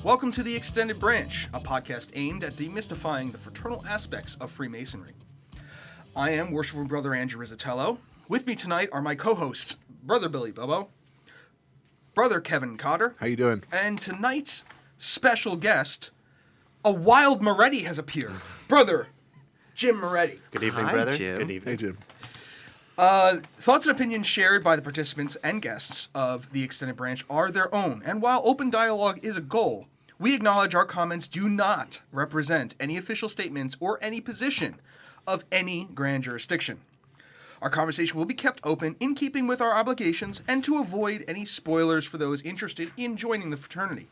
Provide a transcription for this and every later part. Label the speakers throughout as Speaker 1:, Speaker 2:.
Speaker 1: Welcome to The Extended Branch, a podcast aimed at demystifying the fraternal aspects of Freemasonry. I am Worshipful Brother Andrew Rizzatello. With me tonight are my co-hosts, Brother Billy Bobo, Brother Kevin Cotter.
Speaker 2: How you doing?
Speaker 1: And tonight's special guest, a wild Morretti has appeared. Brother Jim Moretti.
Speaker 3: Good evening,
Speaker 4: Hi,
Speaker 3: brother.
Speaker 4: Jim.
Speaker 3: Good evening.
Speaker 2: Hey, Jim.
Speaker 1: Thoughts and opinions shared by the participants and guests of the Extended Branch are their own, and while open dialogue is a goal, we acknowledge our comments do not represent any official statements or any position of any grand jurisdiction. Our conversation will be kept open in keeping with our obligations and to avoid any spoilers for those interested in joining the fraternity.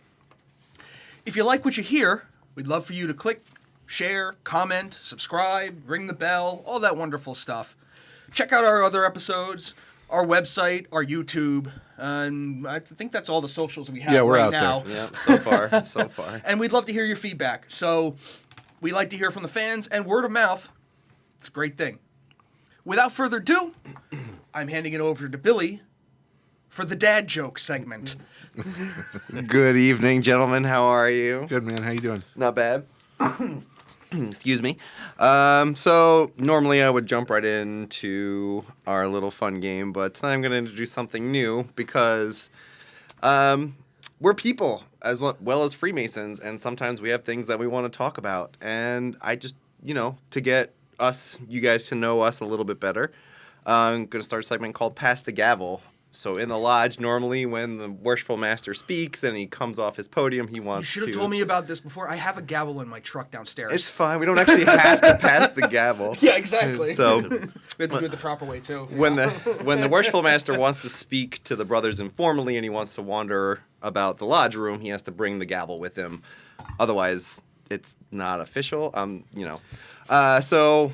Speaker 1: If you like what you hear, we'd love for you to click, share, comment, subscribe, ring the bell, all that wonderful stuff. Check out our other episodes, our website, our YouTube, and I think that's all the socials we have
Speaker 2: we're
Speaker 1: right
Speaker 2: out
Speaker 1: now.
Speaker 2: there.
Speaker 4: Yeah, so far.
Speaker 1: And we'd love to hear your feedback. So we like to hear from the fans, and word of mouth, it's a great thing. Without further ado, I'm handing it over to Billy for the dad joke segment.
Speaker 4: Good evening, gentlemen. How are you?
Speaker 2: Good, man. How you doing?
Speaker 4: Not bad. Excuse me. So normally I would jump right into our little fun game, but tonight I'm going to introduce something new because we're people as well as Freemasons, and sometimes we have things that we want to talk about. And I just, to get you guys to know us a little bit better, I'm going to start a segment called Pass the Gavel. So in the lodge, normally when the worshipful master speaks and he comes off his podium, he wants to...
Speaker 1: You should have told me about this before. I have a gavel in my truck downstairs.
Speaker 4: It's fine. We don't actually have to pass the gavel.
Speaker 1: Yeah, exactly.
Speaker 4: So
Speaker 1: we have to do it the proper way, too.
Speaker 4: when the worshipful master wants to speak to the brothers informally and he wants to wander about the lodge room, he has to bring the gavel with him. Otherwise, it's not official. So...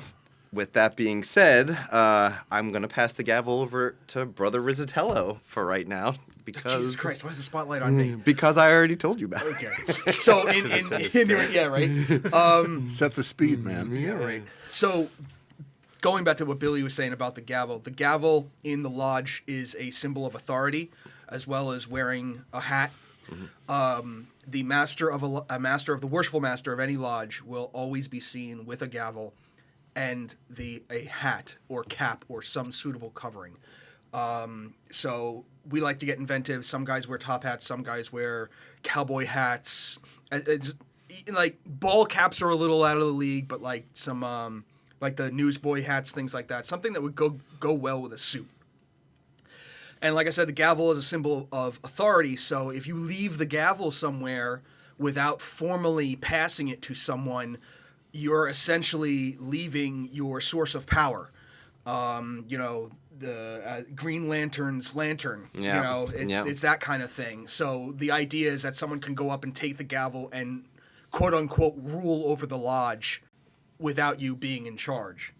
Speaker 4: With that being said, I'm going to pass the gavel over to Brother Rizzatello for right now. Because
Speaker 1: Jesus Christ, why is the spotlight on me?
Speaker 4: Because I already told you about it.
Speaker 1: Okay. So, yeah, right?
Speaker 2: Set the speed, man.
Speaker 1: Yeah, right. So, going back to what Billy was saying about the gavel in the lodge is a symbol of authority, as well as wearing a hat. Mm-hmm. The master of the worshipful master of any lodge will always be seen with a gavel and a hat or cap or some suitable covering. So we like to get inventive. Some guys wear top hats. Some guys wear cowboy hats. It's like ball caps are a little out of the league, but like some like the newsboy hats, things like that. Something that would go well with a suit. And like I said, the gavel is a symbol of authority. So if you leave the gavel somewhere without formally passing it to someone, you're essentially leaving your source of power. The Green Lantern's lantern.
Speaker 4: Yeah.
Speaker 1: It's that kind of thing. So the idea is that someone can go up and take the gavel and quote unquote rule over the lodge without you being in charge.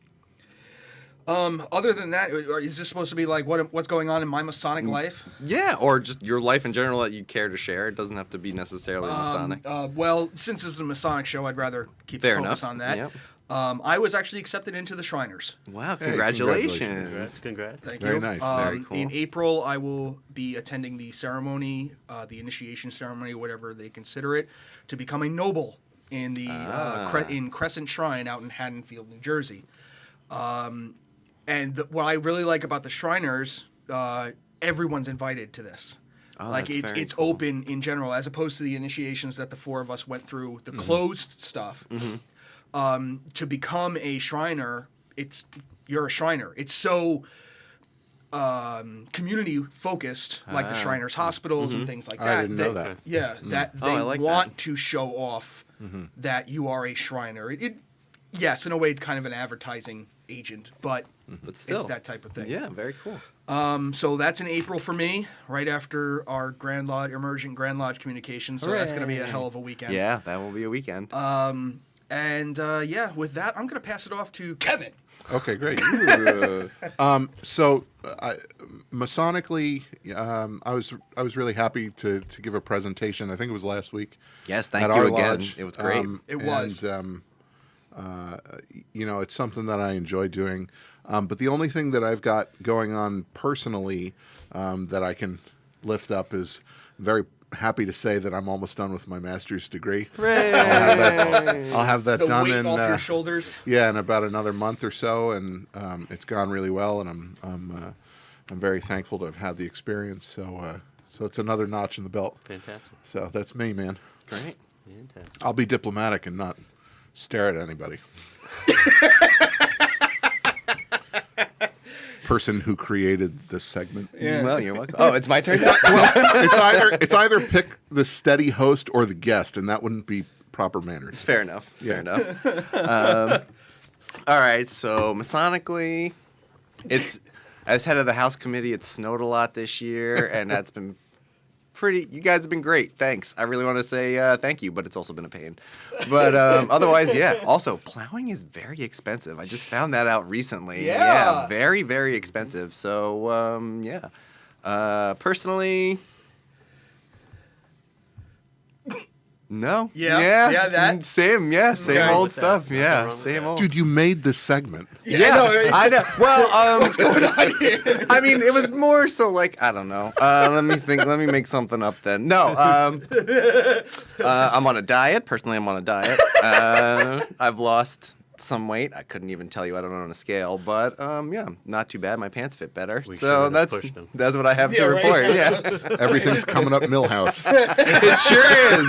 Speaker 1: Other than that, is this supposed to be like what's going on in my Masonic life?
Speaker 4: Yeah, or just your life in general that you care to share. It doesn't have to be necessarily Masonic.
Speaker 1: Well, since this is a Masonic show, I'd rather keep the focus on that.
Speaker 4: Yep.
Speaker 1: I was actually accepted into the Shriners.
Speaker 4: Wow,
Speaker 2: Hey,
Speaker 4: congratulations.
Speaker 3: Congrats.
Speaker 1: Thank you.
Speaker 2: Very nice.
Speaker 4: Very cool.
Speaker 1: In April, I will be attending the ceremony, the initiation ceremony, whatever they consider it, to become a noble in the in Crescent Shrine out in Haddonfield, New Jersey. And what I really like about the Shriners, everyone's invited to this. It's
Speaker 4: cool.
Speaker 1: open in general, as opposed to the initiations that the four of us went through, the closed stuff. Mm-hmm. To become a Shriner, you're a Shriner. It's so community focused, like the Shriners hospitals and things like that.
Speaker 2: I didn't know that.
Speaker 1: Yeah, that they
Speaker 4: I like
Speaker 1: want
Speaker 4: that.
Speaker 1: to show off that you are a Shriner. Yes, in a way, it's kind of an advertising agent, but
Speaker 4: still,
Speaker 1: it's that type of thing.
Speaker 4: Yeah, very cool.
Speaker 1: So that's in April for me, right after our emergent Grand Lodge communication. So that's going to be a hell of a weekend.
Speaker 4: Yeah, that will be a weekend.
Speaker 1: With that, I'm going to pass it off to Kevin.
Speaker 2: Okay, great. Masonically, I was really happy to give a presentation. I think it was last week.
Speaker 4: Yes, thank
Speaker 2: at
Speaker 4: you
Speaker 2: our
Speaker 4: again.
Speaker 2: lodge.
Speaker 4: It was great.
Speaker 1: It was.
Speaker 2: And, it's something that I enjoy doing. But the only thing that I've got going on personally that I can lift up is very happy to say that I'm almost done with my master's degree.
Speaker 4: Hooray!
Speaker 2: I'll have that
Speaker 1: The
Speaker 2: done
Speaker 1: weight
Speaker 2: in
Speaker 1: off your shoulders.
Speaker 2: yeah, in about another month or so, and it's gone really well, and I'm very thankful to have had the experience. So it's another notch in the belt.
Speaker 3: Fantastic.
Speaker 2: So that's me, man.
Speaker 4: Great.
Speaker 3: Fantastic.
Speaker 2: I'll be diplomatic and not stare at anybody. Person who created this segment.
Speaker 1: Yeah.
Speaker 4: Well, you're welcome. Oh, it's my turn.
Speaker 2: It's either pick the steady host or the guest, and that wouldn't be proper manners.
Speaker 4: Fair enough. Fair
Speaker 2: Yeah.
Speaker 4: enough. All right. So masonically, it's as head of the house committee. It snowed a lot this year, and that's been pretty. You guys have been great. Thanks. I really want to say thank you, but it's also been a pain. But otherwise, yeah. Also, plowing is very expensive. I just found that out recently.
Speaker 1: Yeah.
Speaker 4: Very, very expensive. So yeah. Personally. No.
Speaker 1: Yeah, that.
Speaker 4: Same. Yeah, same
Speaker 1: Okay.
Speaker 4: old
Speaker 3: With that.
Speaker 4: stuff.
Speaker 3: Nothing
Speaker 4: Yeah,
Speaker 3: wrong with
Speaker 4: same
Speaker 3: that.
Speaker 4: old.
Speaker 2: Dude, you made this segment.
Speaker 4: I know. Well, what's
Speaker 1: going on here?
Speaker 4: I mean, it was more so like I don't know. Let me think. Let me make something up then. No. I'm on a diet. Personally, I'm on a diet. I've lost some weight. I couldn't even tell you. I don't know on a scale, but yeah, not too bad. My pants fit better.
Speaker 3: We
Speaker 4: So
Speaker 3: shouldn't have
Speaker 4: that's
Speaker 3: pushed 'em.
Speaker 4: that's what I have
Speaker 1: Yeah,
Speaker 4: to
Speaker 1: right.
Speaker 4: report. Yeah,
Speaker 2: Everything's coming up Millhouse.
Speaker 4: it sure is.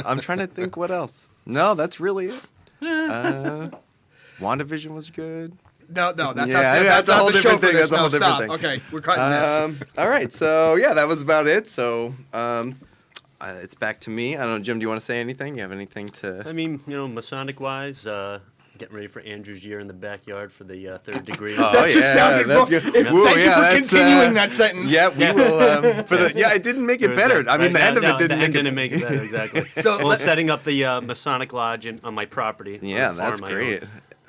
Speaker 4: I'm trying to think what else. No, that's really it. WandaVision was good.
Speaker 1: No, that's
Speaker 4: Yeah,
Speaker 1: not,
Speaker 4: that's
Speaker 1: that's
Speaker 4: a
Speaker 1: not
Speaker 4: whole
Speaker 1: the show
Speaker 4: different
Speaker 1: for
Speaker 4: thing.
Speaker 1: this.
Speaker 4: That's a
Speaker 1: No,
Speaker 4: whole different
Speaker 1: stop.
Speaker 4: thing.
Speaker 1: Okay, we're cutting this.
Speaker 4: All right, so yeah, that was about it. So it's back to me. I don't know, Jim. Do you want to say anything? You have anything to?
Speaker 3: I mean, Masonic wise, getting ready for Andrew's year in the backyard for the third degree.
Speaker 4: Oh,
Speaker 1: That just sounded
Speaker 4: that's
Speaker 1: wrong.
Speaker 4: good. Woo,
Speaker 1: Thank you for
Speaker 4: that's,
Speaker 1: continuing that sentence.
Speaker 4: Yeah, we will. For the I didn't make it better. I mean, the end of it didn't make it.
Speaker 3: didn't make it better. Exactly.
Speaker 1: So
Speaker 3: well,
Speaker 1: let-
Speaker 3: setting up the Masonic lodge on my property. on
Speaker 4: Yeah,
Speaker 3: the
Speaker 4: that's
Speaker 3: farm I
Speaker 4: great.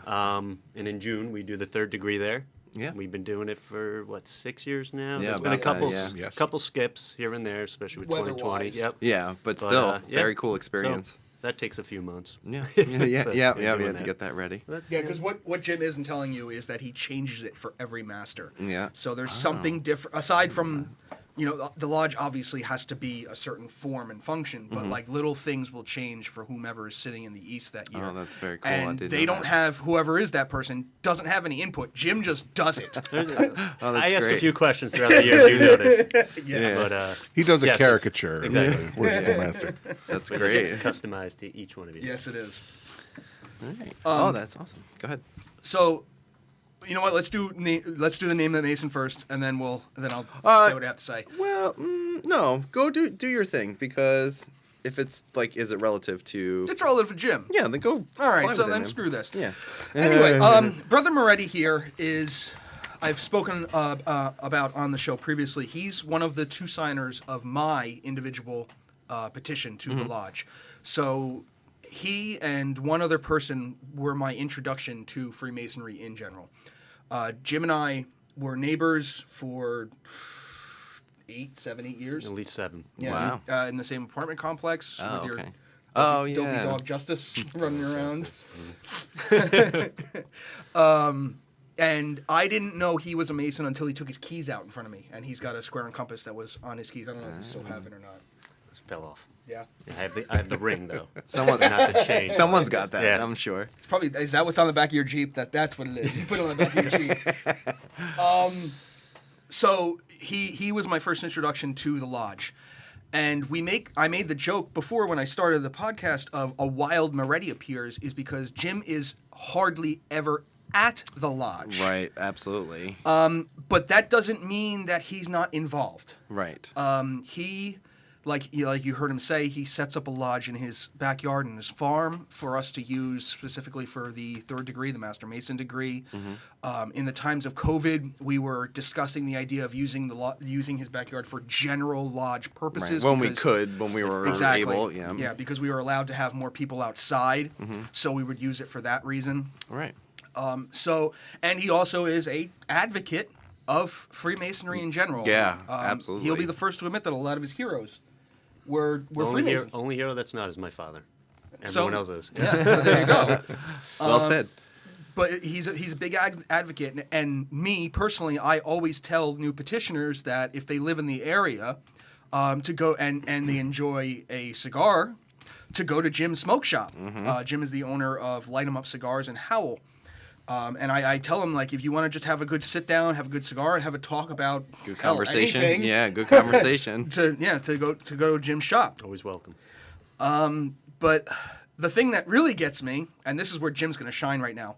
Speaker 3: own. And in June we do the third degree there.
Speaker 4: Yeah.
Speaker 3: We've been doing it for 6 years now.
Speaker 4: Yeah,
Speaker 3: There's been a
Speaker 4: about
Speaker 3: couple
Speaker 4: that,
Speaker 2: yeah. Yes.
Speaker 3: couple skips here and there, especially with 2020.
Speaker 1: Weather-wise.
Speaker 3: Yep.
Speaker 4: Yeah, but
Speaker 3: But,
Speaker 4: still,
Speaker 3: yeah.
Speaker 4: very cool
Speaker 3: So,
Speaker 4: experience.
Speaker 3: that takes a few months.
Speaker 4: Yeah,
Speaker 3: So,
Speaker 4: we
Speaker 3: doing
Speaker 4: had to
Speaker 3: that.
Speaker 4: get that ready.
Speaker 3: That's,
Speaker 1: Yeah, because what Jim isn't telling you is that he changes it for every master.
Speaker 4: Yeah.
Speaker 1: So there's something different aside from, the lodge obviously has to be a certain form and function, but
Speaker 4: Mm-hmm.
Speaker 1: like little things will change for whomever is sitting in the east that year.
Speaker 4: Oh, that's very cool. I
Speaker 1: And
Speaker 4: didn't
Speaker 1: they
Speaker 4: know
Speaker 1: don't
Speaker 4: that.
Speaker 1: have whoever is that person doesn't have any input. Jim just does it.
Speaker 4: Oh, that's
Speaker 3: I ask
Speaker 4: great.
Speaker 3: a few questions throughout the year. You notice,
Speaker 1: Yes.
Speaker 3: but
Speaker 2: He does a
Speaker 3: yes,
Speaker 2: caricature.
Speaker 3: exactly.
Speaker 2: Of the worshipful master.
Speaker 3: it's
Speaker 4: That's great.
Speaker 3: customized to each one of you.
Speaker 1: Yes, it is.
Speaker 4: All right. Oh, that's awesome. Go ahead.
Speaker 1: So, you know what? Let's do the name of the Mason first, and then I'll say what I have to say.
Speaker 4: Well, no, go do your thing because if it's like, is it relative to?
Speaker 1: It's relative to Jim.
Speaker 4: Yeah, then go.
Speaker 1: All right,
Speaker 4: fly
Speaker 1: so
Speaker 4: with it,
Speaker 1: then
Speaker 4: man.
Speaker 1: screw this.
Speaker 4: Yeah.
Speaker 1: Anyway, Brother Moretti here is, I've spoken about on the show previously. He's one of the two signers of my individual petition to the lodge. So he and one other person were my introduction to Freemasonry in general. Jim and I were neighbors for 7, 8 years.
Speaker 3: At least 7.
Speaker 1: Yeah,
Speaker 4: Wow.
Speaker 1: in the same apartment complex
Speaker 4: Oh,
Speaker 1: with your
Speaker 4: okay. Oh,
Speaker 1: dopey
Speaker 4: yeah.
Speaker 1: dog Justice running around. And I didn't know he was a Mason until he took his keys out in front of me, and he's got a square and compass that was on his keys. I don't know if he still have it or not.
Speaker 3: This fell off.
Speaker 1: Yeah,
Speaker 3: Yeah, I have the ring though.
Speaker 4: Someone,
Speaker 3: Not the chain.
Speaker 4: someone's got that.
Speaker 3: Yeah.
Speaker 4: I'm sure.
Speaker 1: it's probably is that what's on the back of your Jeep? That's what it is. You put it on the back of your Jeep. So he was my first introduction to the lodge. And I made the joke before when I started the podcast of a wild Morretti appears is because Jim is hardly ever at the lodge.
Speaker 4: Right. Absolutely.
Speaker 1: But that doesn't mean that he's not involved.
Speaker 4: Right.
Speaker 1: He, like you heard him say, he sets up a lodge in his backyard and his farm for us to use specifically for the third degree, the Master Mason degree. In the times of COVID, we were discussing the idea of using using his backyard for general lodge purposes.
Speaker 4: Right. When we
Speaker 1: because-
Speaker 4: could, when we were
Speaker 1: Exactly.
Speaker 4: able. Yeah.
Speaker 1: Yeah, because we were allowed to have more people outside, so we would use it for that reason.
Speaker 4: Right.
Speaker 1: And he also is a advocate of Freemasonry in general.
Speaker 4: Yeah, absolutely.
Speaker 1: He'll be the first to admit that a lot of his heroes were
Speaker 3: only
Speaker 1: Freemasons.
Speaker 3: only hero that's not is my father.
Speaker 1: So-
Speaker 3: Everyone else is.
Speaker 1: Yeah, so there you go.
Speaker 4: Well said.
Speaker 1: But he's a big advocate, and me personally, I always tell new petitioners that if they live in the area, to go and they enjoy a cigar, to go to Jim's smoke shop. Jim is the owner of Light 'em Up Cigars in Howell. And I tell him, like, if you want to just have a good sit down, have a good cigar, and have a talk about
Speaker 4: Good
Speaker 1: hell,
Speaker 4: conversation.
Speaker 1: anything,
Speaker 4: Yeah, good conversation.
Speaker 1: to go to Jim's shop.
Speaker 3: Always welcome.
Speaker 1: But the thing that really gets me, and this is where Jim's going to shine right now.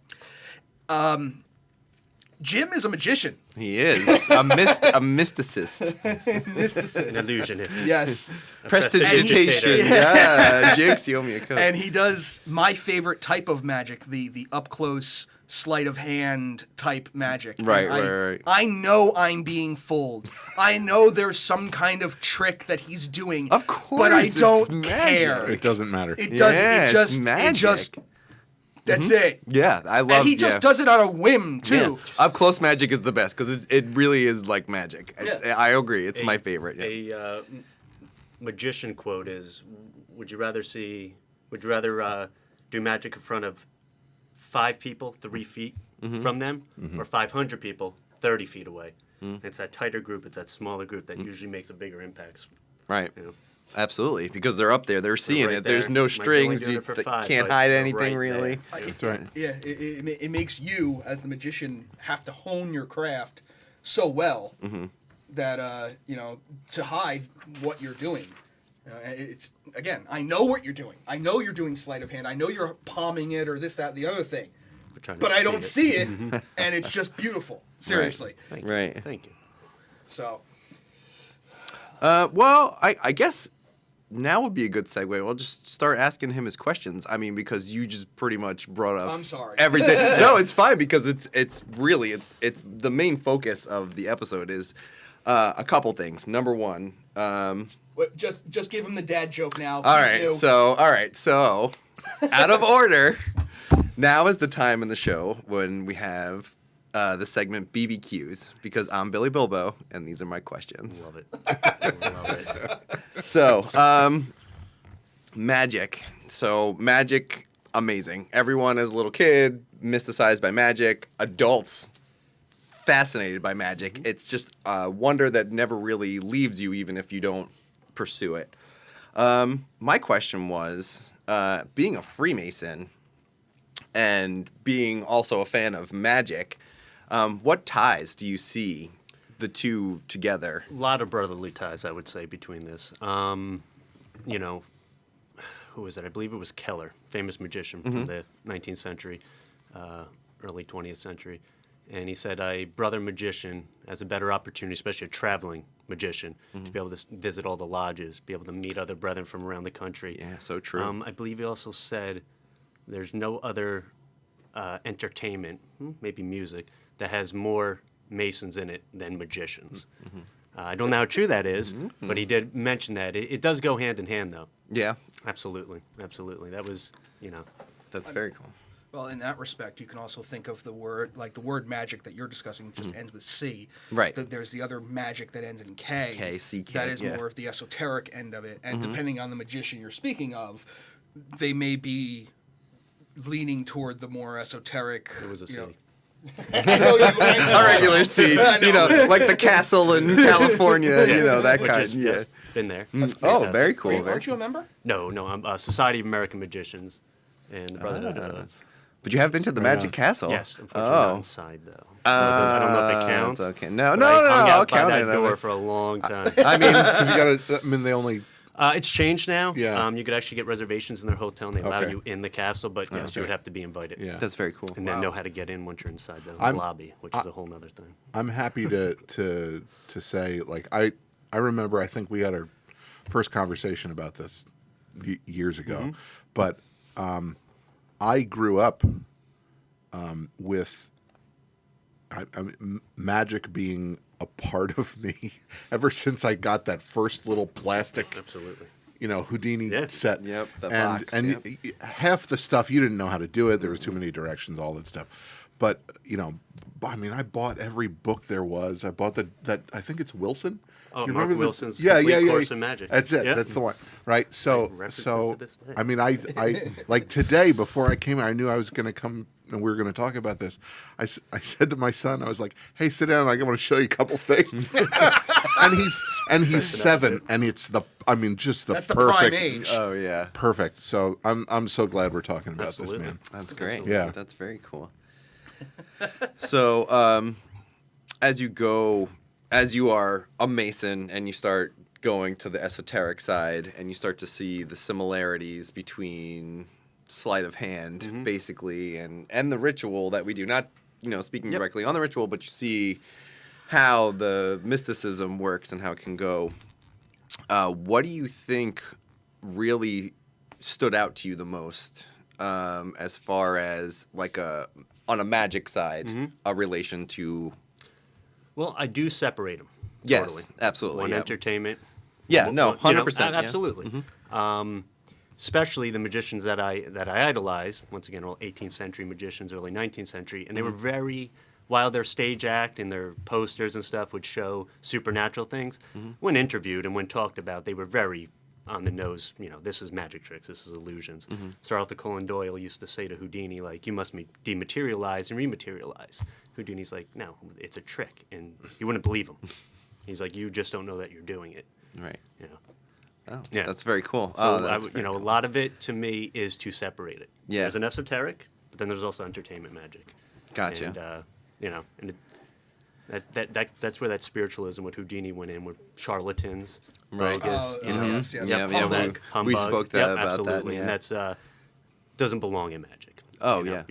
Speaker 1: Jim is a magician.
Speaker 4: He is a mysticist.
Speaker 1: Mysticist.
Speaker 3: An illusionist.
Speaker 1: Yes.
Speaker 4: Prestidigitation.
Speaker 1: And he-
Speaker 4: Yeah, Jakes, you owe me a coat.
Speaker 1: And he does my favorite type of magic, the up close sleight of hand type magic.
Speaker 4: Right,
Speaker 1: And
Speaker 4: right.
Speaker 1: I know I'm being fooled. I know there's some kind of trick that he's doing.
Speaker 4: Of course,
Speaker 1: but I
Speaker 4: it's
Speaker 1: don't
Speaker 4: magic.
Speaker 1: care.
Speaker 2: It doesn't matter.
Speaker 1: It doesn't.
Speaker 4: Yeah,
Speaker 1: It
Speaker 4: it's
Speaker 1: just.
Speaker 4: magic.
Speaker 1: It just. That's it.
Speaker 4: Yeah, I love.
Speaker 1: And he just does it on a whim too.
Speaker 4: Yeah. Up close magic is the best because it really is like magic.
Speaker 1: Yeah.
Speaker 4: I agree. It's my favorite. Yeah.
Speaker 3: A magician quote is, would you rather do magic in front of 5 people 3 feet from them, or 500 people 30 feet away? It's that tighter group, it's that smaller group that usually makes a bigger impact.
Speaker 4: Right.
Speaker 3: You know?
Speaker 4: Absolutely, because they're up there, they're seeing
Speaker 3: right
Speaker 4: it. There's
Speaker 3: there.
Speaker 4: no
Speaker 3: Might be only
Speaker 4: strings.
Speaker 3: doing
Speaker 4: You
Speaker 3: it for
Speaker 4: they
Speaker 3: 5,
Speaker 4: can't
Speaker 3: but
Speaker 4: hide
Speaker 3: they're
Speaker 4: anything
Speaker 3: right
Speaker 4: really.
Speaker 3: there.
Speaker 2: That's right.
Speaker 1: Yeah. It makes you as the magician have to hone your craft so well that to hide what you're doing. It's again, I know what you're doing. I know you're doing sleight of hand. I know you're palming it or this, that, the other thing.
Speaker 3: We're trying to
Speaker 1: But I don't
Speaker 3: it.
Speaker 1: see it, and it's just beautiful. Seriously.
Speaker 3: Thank you.
Speaker 4: Right.
Speaker 3: Thank you.
Speaker 1: So
Speaker 4: Well, I guess now would be a good segue. We'll just start asking him his questions. I mean, because you just pretty much brought up.
Speaker 1: I'm sorry.
Speaker 4: Everything. No, it's fine because it's really the main focus of the episode is a couple things. Number one.
Speaker 1: just give him the dad joke now.
Speaker 4: All
Speaker 1: He's
Speaker 4: right,
Speaker 1: new.
Speaker 4: so out of order. Now is the time in the show when we have the segment BBQs because I'm Billy Bilbo and these are my questions.
Speaker 3: Love it. Love it.
Speaker 4: So, magic. So, magic, amazing. Everyone as a little kid, mysticized by magic. Adults, fascinated by magic. It's just a wonder that never really leaves you, even if you don't pursue it. My question was, being a Freemason and being also a fan of magic, what ties do you see the two together?
Speaker 3: A lot of brotherly ties, I would say, between this. Who was it? I believe it was Keller, famous magician from the 19th century, early 20th century. And he said, a brother magician has a better opportunity, especially a traveling magician, to be able to visit all the lodges, be able to meet other brethren from around the country.
Speaker 4: Yeah, so true.
Speaker 3: I believe he also said there's no other entertainment, maybe music, that has more Masons in it than magicians. I don't know how true that is, but he did mention that. It does go hand in hand, though.
Speaker 4: Yeah,
Speaker 3: Absolutely. Absolutely. That was,
Speaker 4: that's very cool.
Speaker 1: Well, in that respect, you can also think of the word magic that you're discussing just ends with C.
Speaker 4: Right.
Speaker 1: There's the other magic that ends in K.
Speaker 4: K, CK,
Speaker 1: That is
Speaker 4: yeah.
Speaker 1: more of the esoteric end of it. And depending on the magician you're speaking of, they may be leaning toward the more esoteric.
Speaker 3: it was a C.
Speaker 1: I know you.
Speaker 4: A regular C, like the castle in California, that
Speaker 3: Which
Speaker 4: kind.
Speaker 3: is,
Speaker 4: Yeah.
Speaker 3: yes, been there.
Speaker 4: Oh,
Speaker 3: Fantastic.
Speaker 4: very cool.
Speaker 1: Aren't you a member?
Speaker 3: No, I'm Society of American Magicians and the Brotherhood of...
Speaker 4: But you have been to the Magic Castle.
Speaker 3: Yes, unfortunately not inside, though. I don't know if it counts.
Speaker 4: That's okay. No,
Speaker 3: but
Speaker 4: no,
Speaker 3: I hung
Speaker 4: I'll
Speaker 3: out by
Speaker 4: count
Speaker 3: that
Speaker 4: it.
Speaker 3: door for a long time.
Speaker 4: I mean,
Speaker 2: Because you got to. I mean, they only.
Speaker 3: It's changed now.
Speaker 2: Yeah.
Speaker 3: You could actually get reservations in their hotel, and they allow
Speaker 2: Okay.
Speaker 3: you in the castle, but yes, you would have to be invited.
Speaker 2: Yeah.
Speaker 4: that's very cool.
Speaker 3: And then know how to get in once you're inside the
Speaker 2: I'm-
Speaker 3: lobby, which is a whole nother thing.
Speaker 2: I'm happy to say, like, I remember. I think we had our first conversation about this years ago, but I grew up with magic being a part of me ever since I got that first little plastic,
Speaker 3: Absolutely.
Speaker 2: Houdini
Speaker 3: Yeah.
Speaker 2: set.
Speaker 4: Yep, the
Speaker 2: and
Speaker 4: box,
Speaker 2: and half the stuff you didn't know how to do it. There was too many directions, all that stuff. But I mean, I bought every book there was. I bought that I think it's Wilson.
Speaker 3: Oh,
Speaker 2: You
Speaker 3: Mark
Speaker 2: remember
Speaker 3: Wilson's
Speaker 2: the, yeah,
Speaker 3: Complete
Speaker 2: yeah, yeah.
Speaker 3: Course in Magic.
Speaker 2: That's it.
Speaker 3: Yep.
Speaker 2: That's the one. Right. So,
Speaker 3: reference it
Speaker 2: so
Speaker 3: to this day.
Speaker 2: I mean, I like today before I came here, I knew I was going to come and we were going to talk about this. I said to my son, I was like, "Hey, sit down. I want to show you a couple things." and he's 7, and it's just the
Speaker 1: That's the
Speaker 2: perfect
Speaker 1: prime age.
Speaker 4: Oh yeah,
Speaker 2: perfect. So I'm so glad we're talking about
Speaker 3: Absolutely.
Speaker 2: this, man.
Speaker 4: that's great.
Speaker 2: Yeah.
Speaker 4: That's very cool. So, as you are a Mason and you start going to the esoteric side and you start to see the similarities between sleight of hand, basically, and the ritual that we do, not, speaking directly on the ritual, but you see how the mysticism works and how it can go. What do you think really stood out to you the most, as far as on a magic side, a relation to?
Speaker 3: Well, I do separate them.
Speaker 4: Yes,
Speaker 3: Totally.
Speaker 4: absolutely.
Speaker 3: One
Speaker 4: Yeah.
Speaker 3: entertainment.
Speaker 4: Yeah, no,
Speaker 3: one- you know,
Speaker 4: 100%. Yeah.
Speaker 3: Absolutely. Especially the magicians that I idolize. Once again, all 18th century magicians, early 19th century, and they were very, while their stage act and their posters and stuff would show supernatural things, when interviewed and when talked about, they were very on the nose. This is magic tricks, this is illusions. Sir Arthur Conan Doyle used to say to Houdini, like, you must dematerialize and rematerialize. Houdini's like, no, it's a trick, and you wouldn't believe him. He's like, you just don't know that you're doing it.
Speaker 4: Right. Oh,
Speaker 3: Yeah.
Speaker 4: that's very cool.
Speaker 3: So
Speaker 4: That's very
Speaker 3: a lot of it to me is to separate it.
Speaker 4: Yeah.
Speaker 3: There's an esoteric, but then there's also entertainment magic.
Speaker 4: Gotcha.
Speaker 3: And that's where that spiritualism with Houdini went in, with charlatans,
Speaker 4: Right.
Speaker 3: bogus,
Speaker 1: Yes, yes.
Speaker 4: Yeah, yeah,
Speaker 3: humbug,
Speaker 4: we
Speaker 3: humbug.
Speaker 4: spoke
Speaker 3: Yep,
Speaker 4: about that,
Speaker 3: absolutely,
Speaker 4: yeah.
Speaker 3: and that's doesn't belong in magic.
Speaker 4: Oh,
Speaker 3: yeah.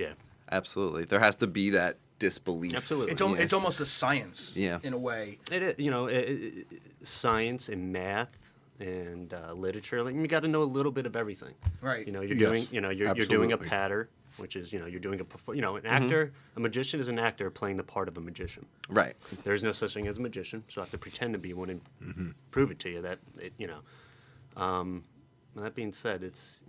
Speaker 4: Absolutely. There has to be that disbelief.
Speaker 3: Absolutely.
Speaker 1: It's almost a science.
Speaker 4: Yeah.
Speaker 1: In a way.
Speaker 3: It is, science and math and literature. Like, you got to know a little bit of everything.
Speaker 1: Right.
Speaker 3: You're
Speaker 2: Yes,
Speaker 3: doing, you're doing a
Speaker 2: absolutely.
Speaker 3: patter, which is, you're doing an actor. A magician is an actor playing the part of a magician.
Speaker 4: Right.
Speaker 3: There is no such thing as a magician, so I have to pretend to be one and prove it to you that that being said, it's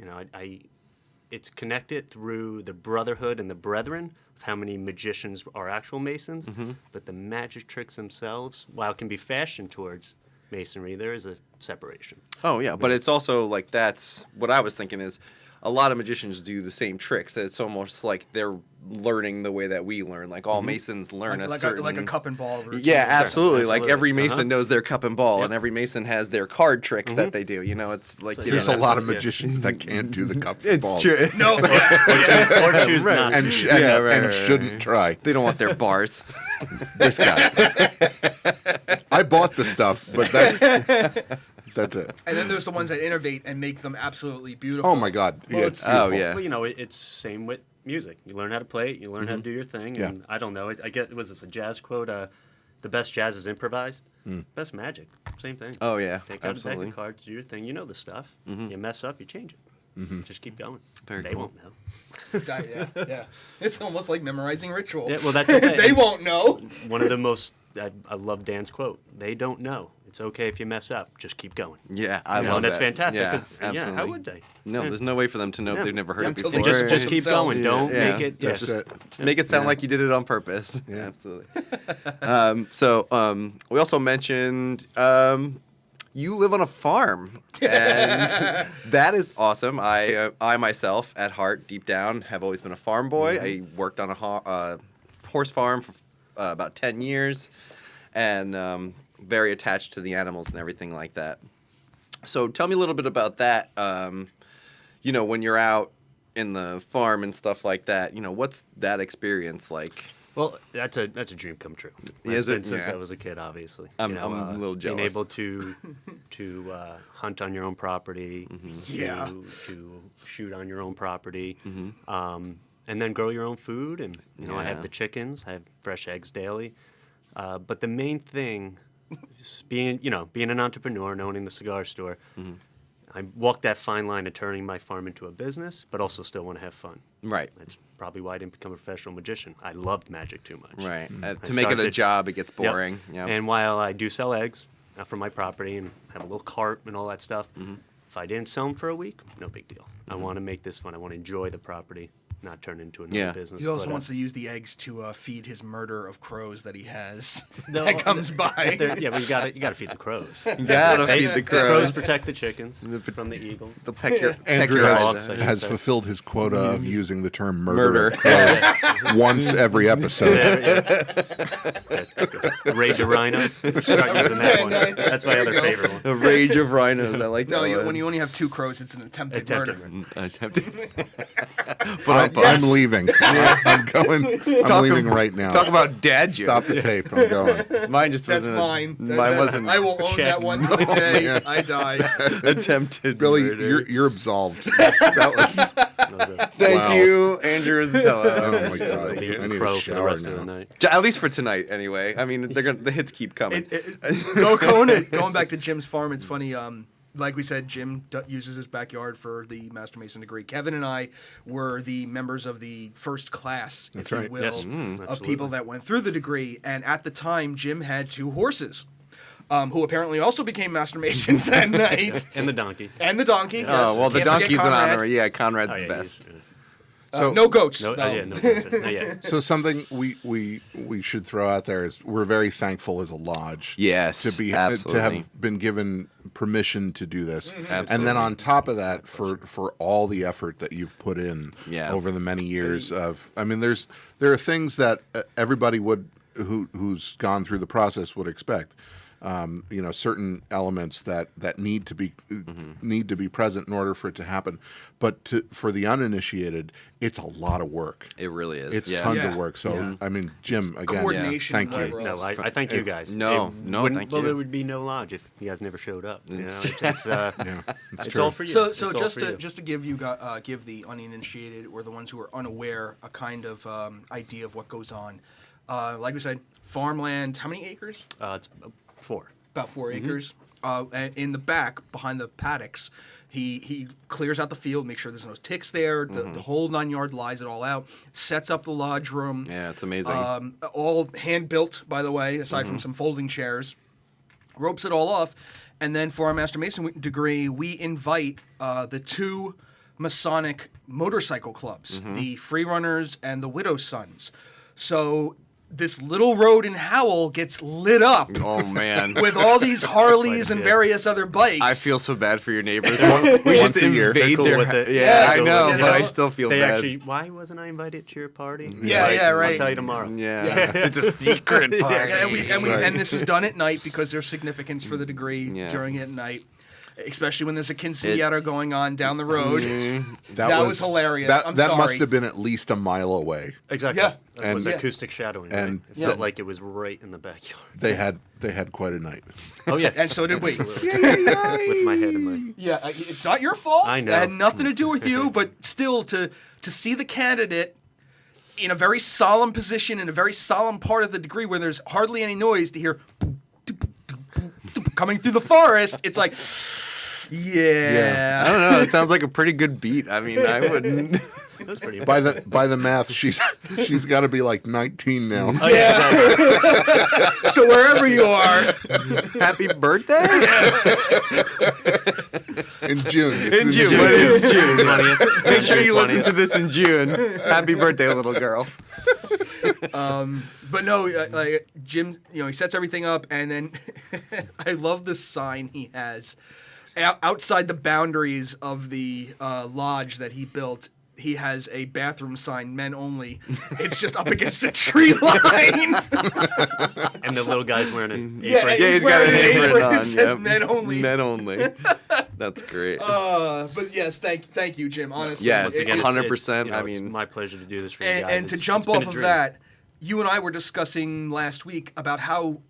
Speaker 3: it's connected through the brotherhood and the brethren of how many magicians are actual Masons, but the magic tricks themselves, while it can be fashioned towards Masonry, there is a separation.
Speaker 4: Oh, yeah. But it's also like, that's what I was thinking is a lot of magicians do the same tricks. It's almost like they're learning the way that we learn. Like all Masons learn
Speaker 1: Like a cup and ball routine.
Speaker 4: Yeah, absolutely. Like
Speaker 3: Absolutely.
Speaker 4: every Mason knows their cup and ball, and every Mason has their card tricks that they do. It's like,
Speaker 2: There's a lot of
Speaker 3: Yeah.
Speaker 2: magicians that can't do the cups and
Speaker 4: It's
Speaker 2: balls.
Speaker 4: true.
Speaker 1: No.
Speaker 3: Or choose not
Speaker 2: And,
Speaker 3: to.
Speaker 2: sh-
Speaker 4: Yeah,
Speaker 2: and,
Speaker 4: right,
Speaker 2: and
Speaker 4: right,
Speaker 2: shouldn't try.
Speaker 4: They don't want their bars.
Speaker 2: This guy. I bought the stuff, but that's it.
Speaker 1: And then there's the ones that innovate and make them absolutely beautiful.
Speaker 2: Oh my God.
Speaker 3: Well,
Speaker 2: Yeah, it's
Speaker 4: Oh,
Speaker 2: beautiful.
Speaker 4: yeah.
Speaker 3: Well, it's same with music. You learn how to play it. You learn how to do your thing.
Speaker 2: Yeah.
Speaker 3: And I don't know. I guess, was this a jazz quote? The best jazz is improvised. Best magic. Same thing.
Speaker 4: Oh, yeah.
Speaker 3: Take out a deck
Speaker 4: Absolutely.
Speaker 3: of cards, do your thing. You know the stuff. You mess up, you change it. Just keep going.
Speaker 4: Very
Speaker 3: They
Speaker 4: cool.
Speaker 3: won't know.
Speaker 1: Exactly. Yeah. It's almost like memorizing rituals.
Speaker 3: Yeah, well, that's the thing.
Speaker 1: They won't know.
Speaker 3: One of the most, I love Dan's quote. They don't know. It's okay if you mess up. Just keep going.
Speaker 4: Yeah, I
Speaker 3: You know,
Speaker 4: love
Speaker 3: and that's
Speaker 4: that.
Speaker 3: fantastic.
Speaker 4: Yeah,
Speaker 3: 'Cause,
Speaker 4: absolutely.
Speaker 3: how would they?
Speaker 4: No,
Speaker 3: Yeah.
Speaker 4: there's no way for them to know if
Speaker 3: Yeah.
Speaker 4: they've never heard
Speaker 1: Yeah,
Speaker 4: it
Speaker 1: until
Speaker 4: before.
Speaker 1: they
Speaker 3: Just keep
Speaker 1: themselves.
Speaker 3: going. Don't
Speaker 4: Yeah,
Speaker 3: make it. Yeah.
Speaker 2: that's it.
Speaker 4: Just make it sound like you did it on purpose.
Speaker 2: Yeah.
Speaker 4: Absolutely. We also mentioned you live on a farm, and that is awesome. I myself, at heart, deep down, have always been a farm boy. I worked on a horse farm for about 10 years, and very attached to the animals and everything like that. So tell me a little bit about that. When you're out in the farm and stuff like that, what's that experience like?
Speaker 3: Well, that's a dream come true.
Speaker 4: Is
Speaker 3: It's been
Speaker 4: it?
Speaker 3: since
Speaker 4: Yeah.
Speaker 3: I was a kid, obviously.
Speaker 4: I'm a little
Speaker 3: Being
Speaker 4: jealous.
Speaker 3: able to hunt on your own property,
Speaker 1: Yeah.
Speaker 3: to shoot on your own property, and then grow your own food. And I have
Speaker 4: Yeah.
Speaker 3: the chickens. I have fresh eggs daily. But the main thing is being an entrepreneur and owning the cigar store. I walk that fine line of turning my farm into a business, but also still want to have fun.
Speaker 4: Right.
Speaker 3: That's probably why I didn't become a professional magician. I loved magic too much.
Speaker 4: Right.
Speaker 3: I
Speaker 4: To make it a
Speaker 3: started-
Speaker 4: job, it gets
Speaker 3: Yep.
Speaker 4: boring. Yeah.
Speaker 3: And while I do sell eggs from my property and have a little cart and all that stuff, if I didn't sell them for a week, no big deal. I want to make this fun. I want to enjoy the property not turn into another
Speaker 4: Yeah.
Speaker 3: business.
Speaker 1: He also
Speaker 3: But,
Speaker 1: wants to use the eggs to feed his murder of crows that he has
Speaker 3: No,
Speaker 1: that comes by.
Speaker 3: yeah, but you gotta feed the crows.
Speaker 4: You gotta feed the
Speaker 3: The crows
Speaker 4: crows.
Speaker 3: protect the chickens from the eagles.
Speaker 4: They'll peck your
Speaker 2: Andrew
Speaker 3: dogs, I should
Speaker 2: has
Speaker 3: say.
Speaker 2: fulfilled his quota of using the term
Speaker 4: Murder.
Speaker 2: murder of crows once every episode.
Speaker 3: Rage of rhinos. Start using that one. That's my
Speaker 1: There
Speaker 3: other
Speaker 1: you go.
Speaker 3: favorite one.
Speaker 4: The rage of rhinos. I like
Speaker 1: No,
Speaker 4: that one.
Speaker 1: when you only have 2 crows, it's an attempted
Speaker 3: Attempted
Speaker 1: murder.
Speaker 3: murder.
Speaker 4: Attempted. But
Speaker 2: I'm leaving. I'm going. I'm leaving right now.
Speaker 4: Talk about dad jokes.
Speaker 2: Stop the tape. I'm going.
Speaker 4: Mine just
Speaker 1: That's
Speaker 4: wasn't.
Speaker 1: mine.
Speaker 4: Mine wasn't.
Speaker 1: I will own
Speaker 3: check.
Speaker 1: that one to the day I die.
Speaker 4: attempted.
Speaker 2: Billy,
Speaker 4: murder.
Speaker 2: you're absolved. That was.
Speaker 4: Thank
Speaker 2: Wow.
Speaker 4: you, Andrew Rosatella.
Speaker 2: Oh my god.
Speaker 3: Be
Speaker 2: I
Speaker 3: eating
Speaker 2: need
Speaker 3: crow
Speaker 2: a
Speaker 3: for the
Speaker 2: shower
Speaker 3: rest of the
Speaker 2: now.
Speaker 3: night.
Speaker 4: At least for tonight, anyway. I mean, the hits keep coming.
Speaker 1: Going back to Jim's farm, it's funny. Like we said, Jim uses his backyard for the Master Mason degree. Kevin and I were the members of the first class,
Speaker 2: That's
Speaker 1: if
Speaker 2: right.
Speaker 1: you will,
Speaker 3: Yes.
Speaker 1: of
Speaker 3: Absolutely.
Speaker 1: people that went through the degree. And at the time, Jim had 2 horses, who apparently also became Master Masons that night.
Speaker 3: And the donkey.
Speaker 1: And the donkey.
Speaker 4: Oh
Speaker 1: yes.
Speaker 4: well, the
Speaker 1: Can't forget
Speaker 4: donkey's an
Speaker 1: Conrad.
Speaker 4: honor. Yeah, Conrad's
Speaker 3: Oh,
Speaker 4: the
Speaker 3: yeah,
Speaker 4: best.
Speaker 2: So
Speaker 1: No goats.
Speaker 3: No,
Speaker 1: though.
Speaker 3: yeah, no, not yet.
Speaker 2: So something we should throw out there is we're very thankful as a lodge.
Speaker 4: Yes,
Speaker 2: to be
Speaker 4: absolutely.
Speaker 2: to have been given permission to do this, and then
Speaker 4: Absolutely.
Speaker 2: on top of that, for all the effort that you've put in
Speaker 4: Yeah.
Speaker 2: over the many years of, I mean, there are things that everybody who's gone through the process would expect. Certain elements that need to be present in order for it to happen. But for the uninitiated, it's a lot of work.
Speaker 4: It really is.
Speaker 2: It's
Speaker 4: yeah.
Speaker 2: tons
Speaker 1: Yeah.
Speaker 2: of work. So
Speaker 1: Yeah.
Speaker 2: I mean, Jim, again,
Speaker 1: Coordination
Speaker 2: thank
Speaker 1: and
Speaker 2: you.
Speaker 1: whatever
Speaker 3: No,
Speaker 1: else.
Speaker 3: I thank you guys.
Speaker 4: No,
Speaker 3: It
Speaker 4: no,
Speaker 3: wouldn't-
Speaker 4: thank
Speaker 3: well,
Speaker 4: you.
Speaker 3: there would be no lodge if you guys never showed up. You know,
Speaker 4: It's-
Speaker 3: it's
Speaker 2: Yeah,
Speaker 3: it's
Speaker 2: true.
Speaker 3: all for you.
Speaker 1: So
Speaker 3: It's all
Speaker 1: just
Speaker 3: for
Speaker 1: to
Speaker 3: you.
Speaker 1: just to give the uninitiated or the ones who are unaware a kind of idea of what goes on. Like we said, farmland. How many acres?
Speaker 3: It's 4.
Speaker 1: About 4 acres. And in the back, behind the paddocks, he clears out the field, makes sure there's no ticks there. The whole 9 yard lies it all out. Sets up the lodge room.
Speaker 4: Yeah, it's amazing.
Speaker 1: All hand built, by the way, aside from some folding chairs. Ropes it all off, and then for our Master Mason degree, we invite the 2 Masonic motorcycle clubs, the Free Runners and the Widow's Sons. So this little road in Howell gets lit up
Speaker 4: Oh man,
Speaker 1: with all these Harleys and
Speaker 3: Yeah.
Speaker 1: various other bikes.
Speaker 4: I feel so bad for your neighbors.
Speaker 2: We
Speaker 4: just
Speaker 2: just invade
Speaker 3: They're cool
Speaker 4: their
Speaker 3: with it.
Speaker 4: Yeah,
Speaker 1: Yeah,
Speaker 4: I
Speaker 3: cool
Speaker 4: know,
Speaker 3: with it.
Speaker 4: but I
Speaker 1: You know,
Speaker 4: still feel
Speaker 3: They
Speaker 4: bad.
Speaker 3: actually, why wasn't I invited to your party?
Speaker 1: Yeah,
Speaker 3: Like,
Speaker 1: yeah, right.
Speaker 3: I'll tell you tomorrow.
Speaker 4: Yeah, it's a secret party.
Speaker 1: And this is done at night because there's significance for the degree
Speaker 4: Yeah.
Speaker 1: during it at night, especially when there's a quinceañera going on down the road. That was hilarious.
Speaker 2: That,
Speaker 1: I'm
Speaker 2: that
Speaker 1: sorry.
Speaker 2: must have been at least a mile away.
Speaker 3: Exactly.
Speaker 1: Yeah.
Speaker 3: It was
Speaker 2: And-
Speaker 3: acoustic shadowing.
Speaker 2: and-
Speaker 3: Right? It felt like it was right in the backyard.
Speaker 2: They had quite a night.
Speaker 3: Oh yeah.
Speaker 1: And so did we.
Speaker 3: With my head in my.
Speaker 1: Yeah, it's not your fault.
Speaker 3: I know.
Speaker 1: That had nothing to do with you, but still to see the candidate in a very solemn position in a very solemn part of the degree where there's hardly any noise to hear coming through the forest, it's like, yeah.
Speaker 4: I don't know. It sounds like a pretty good beat. I mean, I wouldn't.
Speaker 3: That was pretty.
Speaker 2: By the math, she's got to be like 19 now.
Speaker 3: Oh, yeah.
Speaker 1: So wherever you are,
Speaker 4: Happy birthday
Speaker 2: In June.
Speaker 4: in June. But it's June. Make sure you listen to this in June. Happy birthday, little girl.
Speaker 1: but no, like Jim, he sets everything up, and then I love the sign he has outside the boundaries of the lodge that he built. He has a bathroom sign, men only. It's just up against a tree line.
Speaker 3: And the little guy's wearing an apron.
Speaker 1: Yeah,
Speaker 4: Yeah, he's got
Speaker 1: wearing
Speaker 4: an apron on.
Speaker 1: It says
Speaker 4: yep.
Speaker 1: men only.
Speaker 4: Men only. That's great.
Speaker 1: But yes, thank you, Jim. Honestly,
Speaker 4: Yes,
Speaker 1: It-
Speaker 4: again,
Speaker 1: it's-
Speaker 4: 100%,
Speaker 3: You know,
Speaker 4: I
Speaker 3: it's
Speaker 4: mean-
Speaker 3: my pleasure to do this for you guys.
Speaker 1: and to
Speaker 3: It's
Speaker 1: jump
Speaker 3: been
Speaker 1: off
Speaker 3: a
Speaker 1: of
Speaker 3: dream.
Speaker 1: that, you and I were discussing last week about how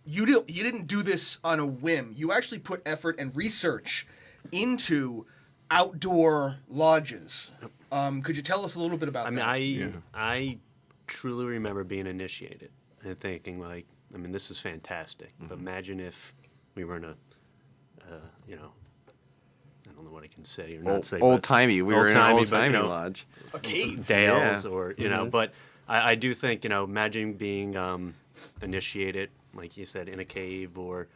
Speaker 1: you didn't do this on a whim. You actually put effort and research into outdoor lodges. Could you tell us a little bit about
Speaker 3: I mean,
Speaker 1: that?
Speaker 3: I truly remember being initiated and thinking like, I mean, this is fantastic. But imagine if we were in a, I don't know what I can say or not say. but-
Speaker 4: Old timey. We were in an
Speaker 3: old-timey,
Speaker 4: old
Speaker 3: but,
Speaker 4: timey
Speaker 3: you know,
Speaker 4: lodge.
Speaker 1: A cave.
Speaker 3: Dales
Speaker 4: Yeah.
Speaker 3: or but I do think imagine being initiated like you said in a cave or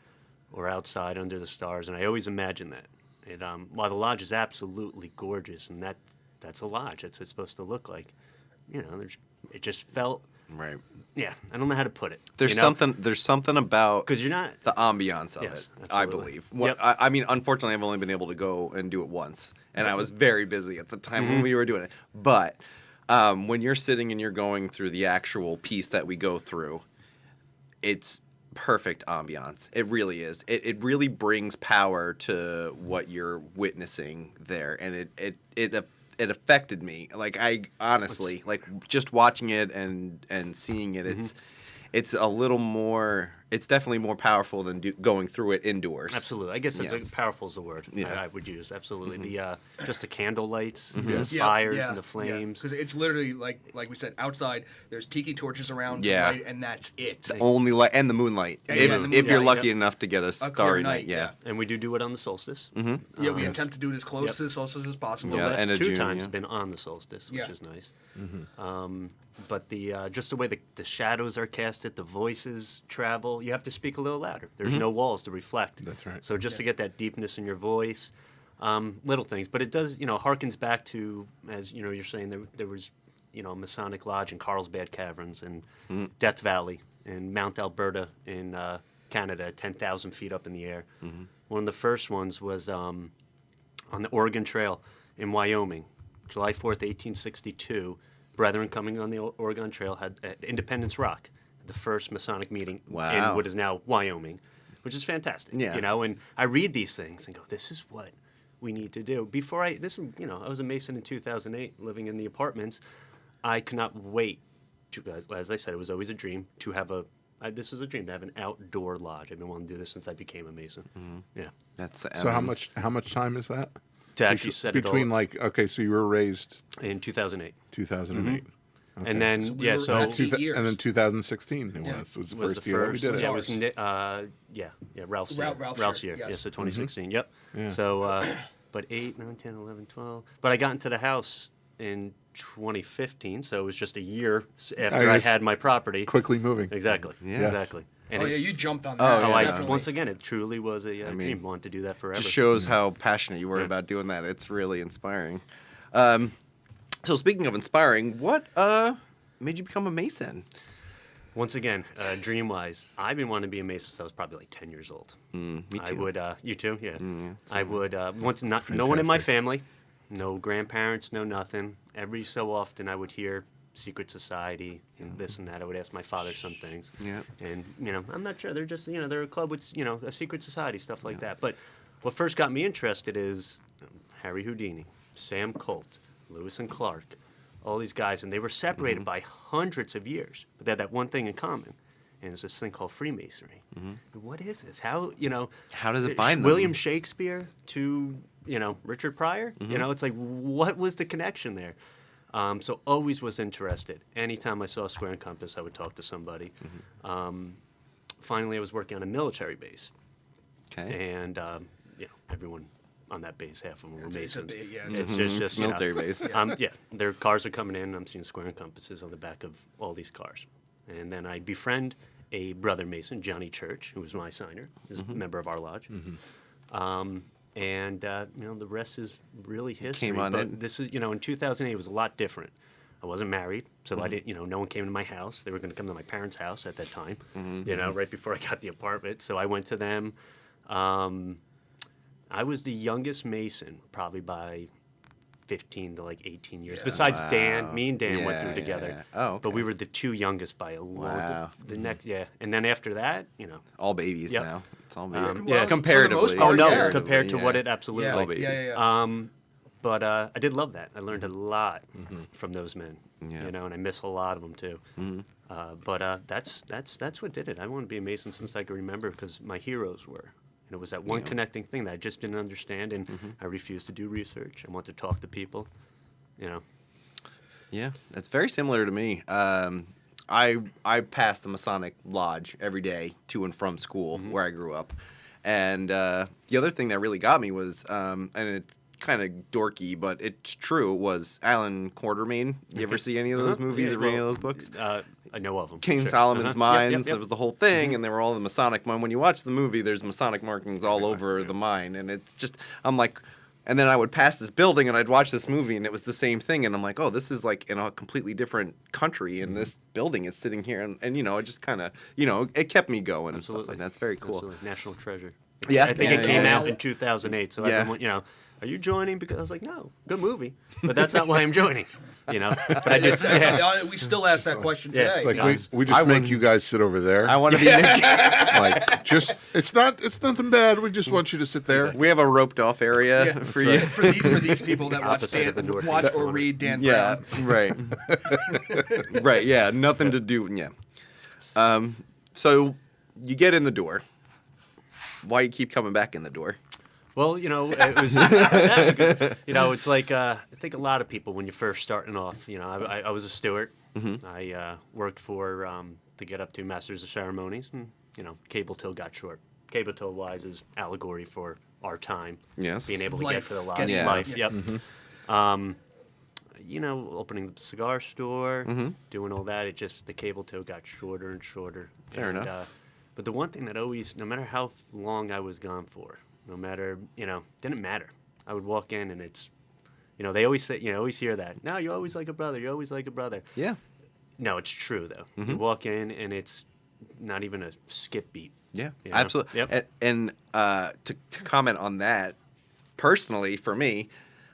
Speaker 3: outside under the stars, and I always imagine that. And while the lodge is absolutely gorgeous, and that's a lodge. That's what it's supposed to look like. You know, it just felt.
Speaker 4: Right.
Speaker 3: Yeah, I don't know how to put it.
Speaker 4: There's
Speaker 3: you know?
Speaker 4: something about
Speaker 3: Because you're not
Speaker 4: the ambiance of
Speaker 3: Yes,
Speaker 4: it. I
Speaker 3: absolutely.
Speaker 4: believe.
Speaker 3: Yep.
Speaker 4: I mean, unfortunately, I've only been able to go and do it once, and I was very busy at the time when we were doing it. But when you're sitting and you're going through the actual piece that we go through, it's perfect ambiance. It really is. It really brings power to what you're witnessing there, and it affected me. Like, I honestly, like, just watching it and seeing it, it's a little more. It's definitely more powerful than going through it indoors.
Speaker 3: Absolutely. I guess that's
Speaker 4: Yeah.
Speaker 3: powerful is the word
Speaker 4: Yeah.
Speaker 3: I would use. Absolutely. The just the candle lights, the
Speaker 2: Yes.
Speaker 3: fires, and the flames.
Speaker 1: Because it's literally like we said, outside. There's tiki torches around, to
Speaker 4: Yeah.
Speaker 1: light, and that's it.
Speaker 4: The only light and the moonlight.
Speaker 1: Yeah,
Speaker 4: if
Speaker 1: yeah, the
Speaker 4: if you're
Speaker 1: moonlight,
Speaker 4: lucky
Speaker 1: yep.
Speaker 4: enough to get a starry night, yeah.
Speaker 3: And we do it on the solstice.
Speaker 1: Yeah, we
Speaker 2: Yes.
Speaker 1: attempt to do it as close
Speaker 3: Yep.
Speaker 1: to the solstice as possible.
Speaker 3: The
Speaker 4: Yeah,
Speaker 3: last
Speaker 4: end of
Speaker 3: 2
Speaker 4: June,
Speaker 3: times
Speaker 4: yeah.
Speaker 3: been on the solstice, which
Speaker 1: Yeah.
Speaker 3: is nice. But the just the way the shadows are casted, the voices travel. You have to speak a little louder. There's no walls to reflect.
Speaker 2: That's right.
Speaker 3: So just to get that deepness in your voice, little things. But it does, harkens back to, as you know, you're saying there was, Masonic Lodge in Carlsbad Caverns and Death Valley and Mount Alberta in Canada, 10,000 feet up in the air. One of the first ones was on the Oregon Trail in Wyoming, July 4th, 1862. Brethren coming on the Oregon Trail had at Independence Rock, the first Masonic meeting
Speaker 4: Wow.
Speaker 3: in what is now Wyoming, which is fantastic.
Speaker 4: Yeah.
Speaker 3: And I read these things and go, this is what we need to do. I was a Mason in 2008, living in the apartments. I could not wait to, as I said, it was always a dream to have this was a dream to have an outdoor lodge. I've been wanting to do this since I became a Mason. Yeah.
Speaker 4: That's
Speaker 2: So how much time is that?
Speaker 3: To actually set it all
Speaker 2: Between so you were raised
Speaker 3: in 2008.
Speaker 2: 2008. Okay.
Speaker 3: And then,
Speaker 1: So we were-
Speaker 3: so
Speaker 1: that's 8 years.
Speaker 2: And then 2016 it was the
Speaker 3: was
Speaker 2: first
Speaker 3: the
Speaker 2: year that we
Speaker 3: first.
Speaker 2: did it.
Speaker 3: Yeah, it was
Speaker 1: Ours.
Speaker 3: Ralph's year.
Speaker 1: Ralph's year,
Speaker 3: year.
Speaker 1: yes.
Speaker 3: So 2016. Yep.
Speaker 2: Yeah.
Speaker 3: So, but 8, 9, 10, 11, 12. But I got into the house in 2015, so it was just a year after I
Speaker 2: it's
Speaker 3: had my property.
Speaker 2: Quickly moving.
Speaker 3: Exactly.
Speaker 4: Yes.
Speaker 3: Exactly. And
Speaker 1: Oh
Speaker 3: it-
Speaker 1: yeah, you jumped on
Speaker 4: Oh,
Speaker 1: that.
Speaker 4: yeah.
Speaker 1: definitely.
Speaker 3: once again, it truly was a
Speaker 4: mean,
Speaker 3: dream. Wanted to do that forever.
Speaker 4: just shows how passionate you were
Speaker 3: Yeah.
Speaker 4: about doing that. It's really inspiring. So speaking of inspiring, what made you become a Mason?
Speaker 3: Once again, dream-wise, I've been wanting to be a Mason since I was probably like 10 years old.
Speaker 4: Me
Speaker 3: I
Speaker 4: too.
Speaker 3: would, you too, yeah. I would no one in my
Speaker 2: Fantastic.
Speaker 3: family, no grandparents, no nothing. Every so often, I would hear secret society and this and that. I would ask my father some things.
Speaker 4: Yeah.
Speaker 3: And I'm not sure. They're just they're a club with a secret society, stuff like that. But what first got me interested is Harry Houdini, Sam Colt, Lewis and Clark, all these guys, and they were separated by hundreds of years, but they had that one thing in common. And it's this thing called Freemasonry. What is this? How
Speaker 4: does it bind them?
Speaker 3: William Shakespeare to Richard Pryor? It's like, what was the connection there? So always was interested. Anytime I saw a square and compass, I would talk to somebody. Finally, I was working on a military base,
Speaker 4: Okay.
Speaker 3: and everyone on that base, half of them were
Speaker 1: It's a
Speaker 3: Masons.
Speaker 1: big- yeah,
Speaker 3: It's
Speaker 1: it's
Speaker 3: just
Speaker 4: military base.
Speaker 3: their cars are coming in. I'm seeing square and compasses on the back of all these cars, and then I befriend a brother Mason, Johnny Church, who was my signer, who's a member of our lodge. And the rest is really history.
Speaker 4: Came on
Speaker 3: but
Speaker 4: in.
Speaker 3: this is in 2008 it was a lot different. I wasn't married, so I didn't. No one came to my house. They were going to come to my parents' house at that time. Right before I got the apartment. So I went to them. I was the youngest Mason, probably by 15 to like 18 years. Besides Dan, me and Dan went through
Speaker 4: Yeah,
Speaker 3: together.
Speaker 4: yeah. Oh, okay.
Speaker 3: But we were the 2 youngest by a lot.
Speaker 4: Wow.
Speaker 3: The next, and then after that,
Speaker 4: All babies
Speaker 3: Yep.
Speaker 4: now. It's all babies.
Speaker 1: Well, for the
Speaker 4: comparatively.
Speaker 1: most part,
Speaker 3: Oh no,
Speaker 1: yeah.
Speaker 3: compared to what it absolutely
Speaker 1: Yeah,
Speaker 3: like.
Speaker 4: babies.
Speaker 1: yeah.
Speaker 3: But I did love that. I learned a lot from those men.
Speaker 4: Yeah.
Speaker 3: And I miss a lot of them too. But that's what did it. I wanted to be a Mason since I could remember because my heroes were. And it was that one connecting thing that I just didn't understand, and I refused to do research. I wanted to talk to people.
Speaker 4: Yeah, it's very similar to me. I passed the Masonic Lodge every day to and from school where I grew up, and the other thing that really got me was, and it's kind of dorky, but it's true, was Alan Quartermain. You ever see any of those movies or read any of those books?
Speaker 3: I know of them.
Speaker 4: King
Speaker 3: Sure.
Speaker 4: Solomon's
Speaker 3: Yep,
Speaker 4: Mines.
Speaker 3: yep, yep.
Speaker 4: There was the whole thing, and they were all the Masonic. When you watch the movie, there's Masonic markings all over the mine, and it's just, I'm like, And then I would pass this building and I'd watch this movie and it was the same thing. And I'm like, oh, this is like in a completely different country and this building is sitting here. And you know, it just kind of, you know, it kept me going and stuff like that. That's very cool.
Speaker 3: Absolutely. National treasure.
Speaker 4: Yeah.
Speaker 3: I think it came
Speaker 1: yeah.
Speaker 3: out in 2008. So
Speaker 4: Yeah.
Speaker 3: everyone, you know, are you joining? Because I was like, no, good movie. But that's not why I'm joining, you know. But I did.
Speaker 1: We still ask that question
Speaker 3: Yeah.
Speaker 1: today.
Speaker 2: It's like
Speaker 3: Guys,
Speaker 2: we just make you guys sit over there.
Speaker 4: I want to be Nick.
Speaker 2: Like just it's nothing bad. We just want you to sit there.
Speaker 4: We have a roped off area
Speaker 1: Yeah,
Speaker 4: for you.
Speaker 1: for these people that watch
Speaker 3: Opposite of the North
Speaker 1: watch or
Speaker 3: corner.
Speaker 1: read Dan
Speaker 4: Yeah,
Speaker 1: Brown.
Speaker 4: right. Right, yeah, nothing to do. Yeah. So you get in the door. Why do you keep coming back in the door?
Speaker 3: Well, you know, it was, you know, it's like I think a lot of people when you're first starting off, you know, I was a steward. I worked for to get up to Masters of Ceremonies, and you know, cable till got short. Cable till wise is allegory for our time.
Speaker 4: Yes.
Speaker 3: Being able to
Speaker 1: Life.
Speaker 3: get to the lodge.
Speaker 1: Getting-
Speaker 4: Yeah.
Speaker 3: Life.
Speaker 1: Yeah.
Speaker 3: Yep. You know, opening the cigar store, doing all that. It just the cable till got shorter and shorter.
Speaker 4: Fair
Speaker 3: And,
Speaker 4: enough.
Speaker 3: But the one thing that always, no matter how long I was gone for, no matter, you know, didn't matter. I would walk in and it's, you know, they always say, you know, always hear that. No, you're always like a brother. You're always like a brother.
Speaker 4: Yeah.
Speaker 3: No, it's true though. You walk in and it's not even a skip beat.
Speaker 4: Yeah,
Speaker 3: You know?
Speaker 4: absolutely.
Speaker 3: Yep.
Speaker 4: And to comment on that, personally, for me,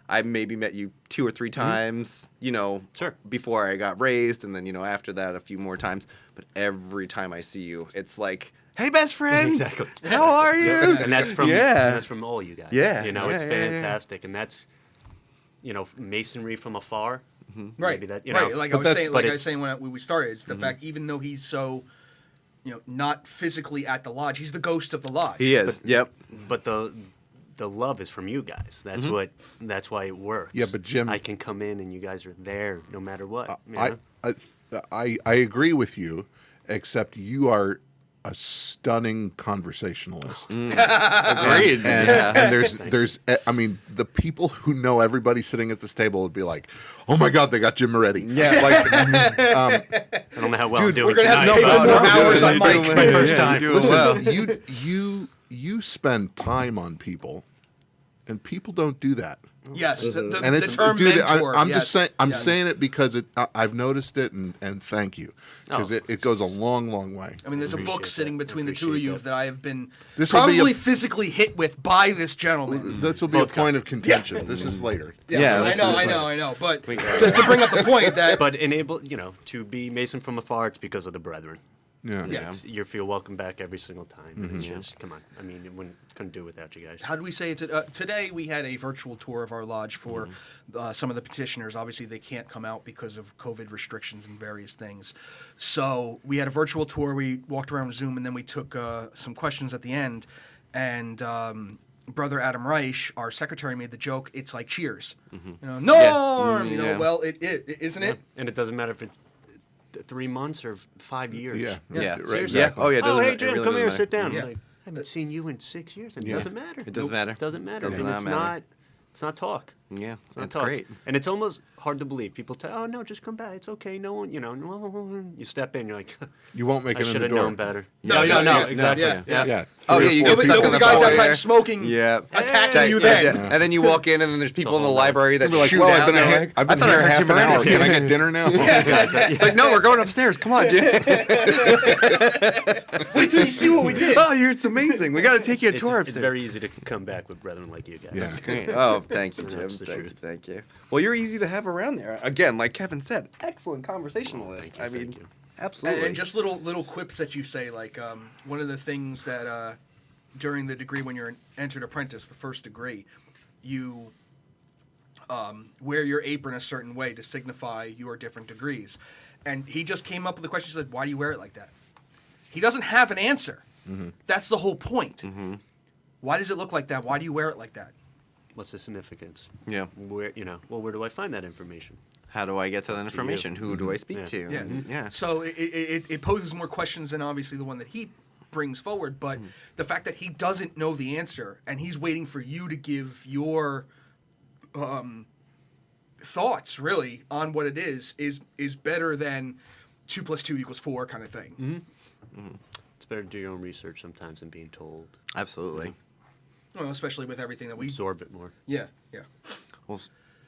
Speaker 4: I maybe met you 2 or 3 times, you know,
Speaker 3: Sure.
Speaker 4: before I got raised, and then, you know, after that, a few more times. But every time I see you, it's like, hey, best friend.
Speaker 3: Exactly.
Speaker 4: How are you?
Speaker 3: And that's from
Speaker 4: Yeah.
Speaker 3: that's from all you guys.
Speaker 4: Yeah,
Speaker 3: You know,
Speaker 4: yeah,
Speaker 3: it's
Speaker 4: yeah, yeah.
Speaker 3: fantastic. And that's, you know, masonry from afar.
Speaker 1: Right.
Speaker 3: Maybe that, you
Speaker 1: right.
Speaker 3: know,
Speaker 1: Like I
Speaker 2: but
Speaker 1: was
Speaker 2: that's-
Speaker 1: saying,
Speaker 3: but
Speaker 1: like I was
Speaker 3: it's-
Speaker 1: saying when we started, it's the fact even though he's so, you know, not physically at the lodge, he's the ghost of the lodge.
Speaker 4: He is. Yep.
Speaker 3: But the love is from you guys. That's that's why it works.
Speaker 2: Yeah, but Jim-
Speaker 3: I can come in and you guys are there no matter what. you
Speaker 2: I,
Speaker 3: know?
Speaker 2: I agree with you, except you are a stunning conversationalist.
Speaker 4: Agreed.
Speaker 2: And there's I mean the people who know everybody sitting at this table would be like, oh my god, they got Jim Moretti.
Speaker 4: Yeah.
Speaker 2: Like
Speaker 3: I don't know how well I'm
Speaker 2: dude,
Speaker 3: doing
Speaker 1: We're gonna have
Speaker 3: tonight.
Speaker 1: to pay for more hours on
Speaker 4: You're
Speaker 1: mic.
Speaker 4: doing
Speaker 3: It's my
Speaker 4: well.
Speaker 3: first
Speaker 4: Yeah,
Speaker 3: time.
Speaker 4: you're doing well.
Speaker 2: listen, you spend time on people, and people don't do that.
Speaker 1: Yes, the
Speaker 2: And
Speaker 1: the
Speaker 2: it's
Speaker 1: term
Speaker 2: dude,
Speaker 1: mentor.
Speaker 2: I'm
Speaker 1: yes,
Speaker 2: just saying I'm
Speaker 1: yes.
Speaker 2: saying it because I've noticed it, and thank you, because
Speaker 3: Oh.
Speaker 2: it goes a long way.
Speaker 1: I mean, there's a
Speaker 3: Appreciate
Speaker 1: book sitting
Speaker 3: that.
Speaker 1: between the two of
Speaker 3: Appreciate
Speaker 1: you
Speaker 3: that.
Speaker 1: that I have been
Speaker 2: This will be
Speaker 1: probably
Speaker 2: a-
Speaker 1: physically hit with by this gentleman.
Speaker 2: This will be
Speaker 3: Both
Speaker 2: a point of contention. This is later.
Speaker 4: Yeah,
Speaker 1: I know,
Speaker 4: this
Speaker 1: I
Speaker 4: is-
Speaker 1: know, I know. But just to bring up the point that
Speaker 3: But enable, you know, to be Mason from afar, it's because of the brethren.
Speaker 2: Yeah.
Speaker 1: Yeah.
Speaker 3: It's, you feel welcome back every single time. And it's just, come on. I mean, couldn't do it without you guys.
Speaker 1: how do we say it? Today we had a virtual tour of our lodge for some of the petitioners. Obviously, they can't come out because of COVID restrictions and various things. So we had a virtual tour. We walked around Zoom, and then we took some questions at the end. And Brother Adam Reich, our secretary, made the joke. It's like Cheers. You know, Norm. You know,
Speaker 4: Yeah.
Speaker 1: well, it isn't it?
Speaker 3: And it doesn't matter if it's 3 months or 5 years.
Speaker 2: Yeah.
Speaker 4: Yeah.
Speaker 2: Right,
Speaker 4: Yeah.
Speaker 2: exactly.
Speaker 4: Oh, yeah. it
Speaker 3: Oh,
Speaker 4: doesn't
Speaker 3: hey,
Speaker 4: ma- it
Speaker 3: Jim,
Speaker 4: really
Speaker 3: come
Speaker 4: doesn't
Speaker 3: here,
Speaker 4: matter.
Speaker 3: sit down.
Speaker 1: Yeah.
Speaker 3: It's like, I haven't seen you in 6 years, and it
Speaker 2: Yeah.
Speaker 3: doesn't matter.
Speaker 4: It doesn't matter.
Speaker 3: It doesn't matter.
Speaker 4: Does
Speaker 3: and
Speaker 4: not
Speaker 3: it's
Speaker 4: matter.
Speaker 3: not. It's not talk.
Speaker 4: Yeah.
Speaker 3: It's not
Speaker 4: That's
Speaker 3: talk.
Speaker 4: great.
Speaker 3: And it's almost hard to believe. People tell, oh no, just come back. It's okay. No one, you know. You step in, you're like,
Speaker 2: You won't make
Speaker 3: I
Speaker 2: it in
Speaker 3: should
Speaker 2: the
Speaker 3: have
Speaker 2: door.
Speaker 3: known better.
Speaker 1: No,
Speaker 3: no,
Speaker 1: yeah,
Speaker 3: exactly.
Speaker 1: yeah,
Speaker 2: Yeah.
Speaker 4: Oh,
Speaker 2: Three
Speaker 4: yeah,
Speaker 2: or
Speaker 4: you
Speaker 2: four
Speaker 4: get the-
Speaker 2: people
Speaker 1: The
Speaker 4: in the
Speaker 1: guys
Speaker 4: foyer.
Speaker 1: outside smoking,
Speaker 4: Yeah.
Speaker 1: attacking you
Speaker 4: Yeah,
Speaker 1: then.
Speaker 4: yeah. And then you walk in, and then there's people in the
Speaker 3: whole
Speaker 4: library that
Speaker 2: They'll be like,
Speaker 4: shoot
Speaker 2: well,
Speaker 4: down.
Speaker 2: I've been,
Speaker 4: They're
Speaker 2: here,
Speaker 4: like,
Speaker 2: I've been
Speaker 4: I thought I
Speaker 2: here
Speaker 4: heard
Speaker 2: half
Speaker 4: Jim
Speaker 2: an hour.
Speaker 4: Moretti.
Speaker 2: Can I get dinner now?
Speaker 4: It's like, no, we're going upstairs. Come on, Jim.
Speaker 1: Wait till you see what we did.
Speaker 4: Oh, it's amazing. We got to take you a
Speaker 3: It's,
Speaker 4: tour
Speaker 3: it's
Speaker 4: upstairs.
Speaker 3: very easy to come back with brethren like you guys.
Speaker 2: Yeah.
Speaker 4: Great. Oh, thank you, Jim.
Speaker 3: That's the
Speaker 4: Thank you,
Speaker 3: truth.
Speaker 4: thank you. Well, you're easy to have around there. Again, like Kevin said, excellent conversationalist. I mean,
Speaker 3: thank you.
Speaker 4: absolutely.
Speaker 1: And just little quips that you say, like one of the things that during the degree when you're an entered apprentice, the first degree, you wear your apron a certain way to signify your different degrees. And he just came up with the question. He said, "Why do you wear it like that?" He doesn't have an answer. That's the whole point. Why does it look like that? Why do you wear it like that?
Speaker 3: What's the significance?
Speaker 4: Yeah.
Speaker 3: Where, you know, well, where do I find that information?
Speaker 4: How do I get to that information? Who do I speak
Speaker 3: Yeah.
Speaker 4: to?
Speaker 1: Yeah.
Speaker 4: Yeah.
Speaker 1: So it poses more questions than obviously the one that he brings forward, but the fact that he doesn't know the answer and he's waiting for you to give your thoughts really on what it is better than 2 + 2 = 4 kind of thing.
Speaker 3: It's better to do your own research sometimes than being told.
Speaker 4: Absolutely.
Speaker 1: Well, especially with everything that we.
Speaker 3: Absorb it more.
Speaker 1: Yeah.
Speaker 4: Well,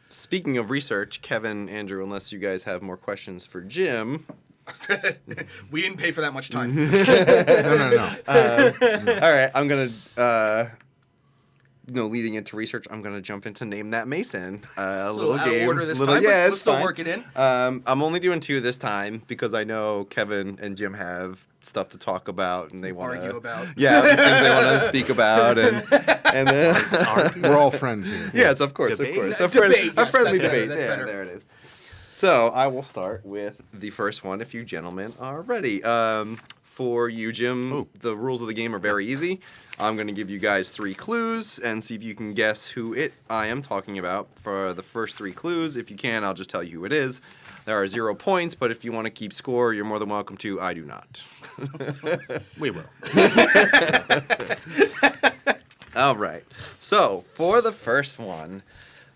Speaker 4: speaking of research, Kevin, Andrew, unless you guys have more questions for Jim.
Speaker 1: We didn't pay for that much time.
Speaker 2: No.
Speaker 4: All right, I'm going to, leading into research, I'm going to jump into Name That Mason. A little
Speaker 1: out
Speaker 4: game.
Speaker 1: of order this time, but
Speaker 4: Yeah,
Speaker 1: we'll
Speaker 4: it's
Speaker 1: still
Speaker 4: fine.
Speaker 1: work it in.
Speaker 4: I'm only doing 2 this time because I know Kevin and Jim have stuff to talk about and they want to
Speaker 1: Argue about.
Speaker 4: Yeah, things they want to speak about and
Speaker 2: We're all friends here.
Speaker 4: yes, of course,
Speaker 3: Debate?
Speaker 4: A
Speaker 1: Debate,
Speaker 4: friendly
Speaker 1: yes, that's better,
Speaker 4: debate.
Speaker 1: that's
Speaker 4: Yeah,
Speaker 1: better.
Speaker 4: there it is. So I will start with the first one if you gentlemen are ready. For you, Jim, the rules of the game are very easy. I'm going to give you guys 3 clues and see if you can guess who I am talking about for the first 3 clues. If you can, I'll just tell you who it is. There are 0 points, but if you want to keep score, you're more than welcome to. I do not.
Speaker 3: We will.
Speaker 4: All right. So, for the first one,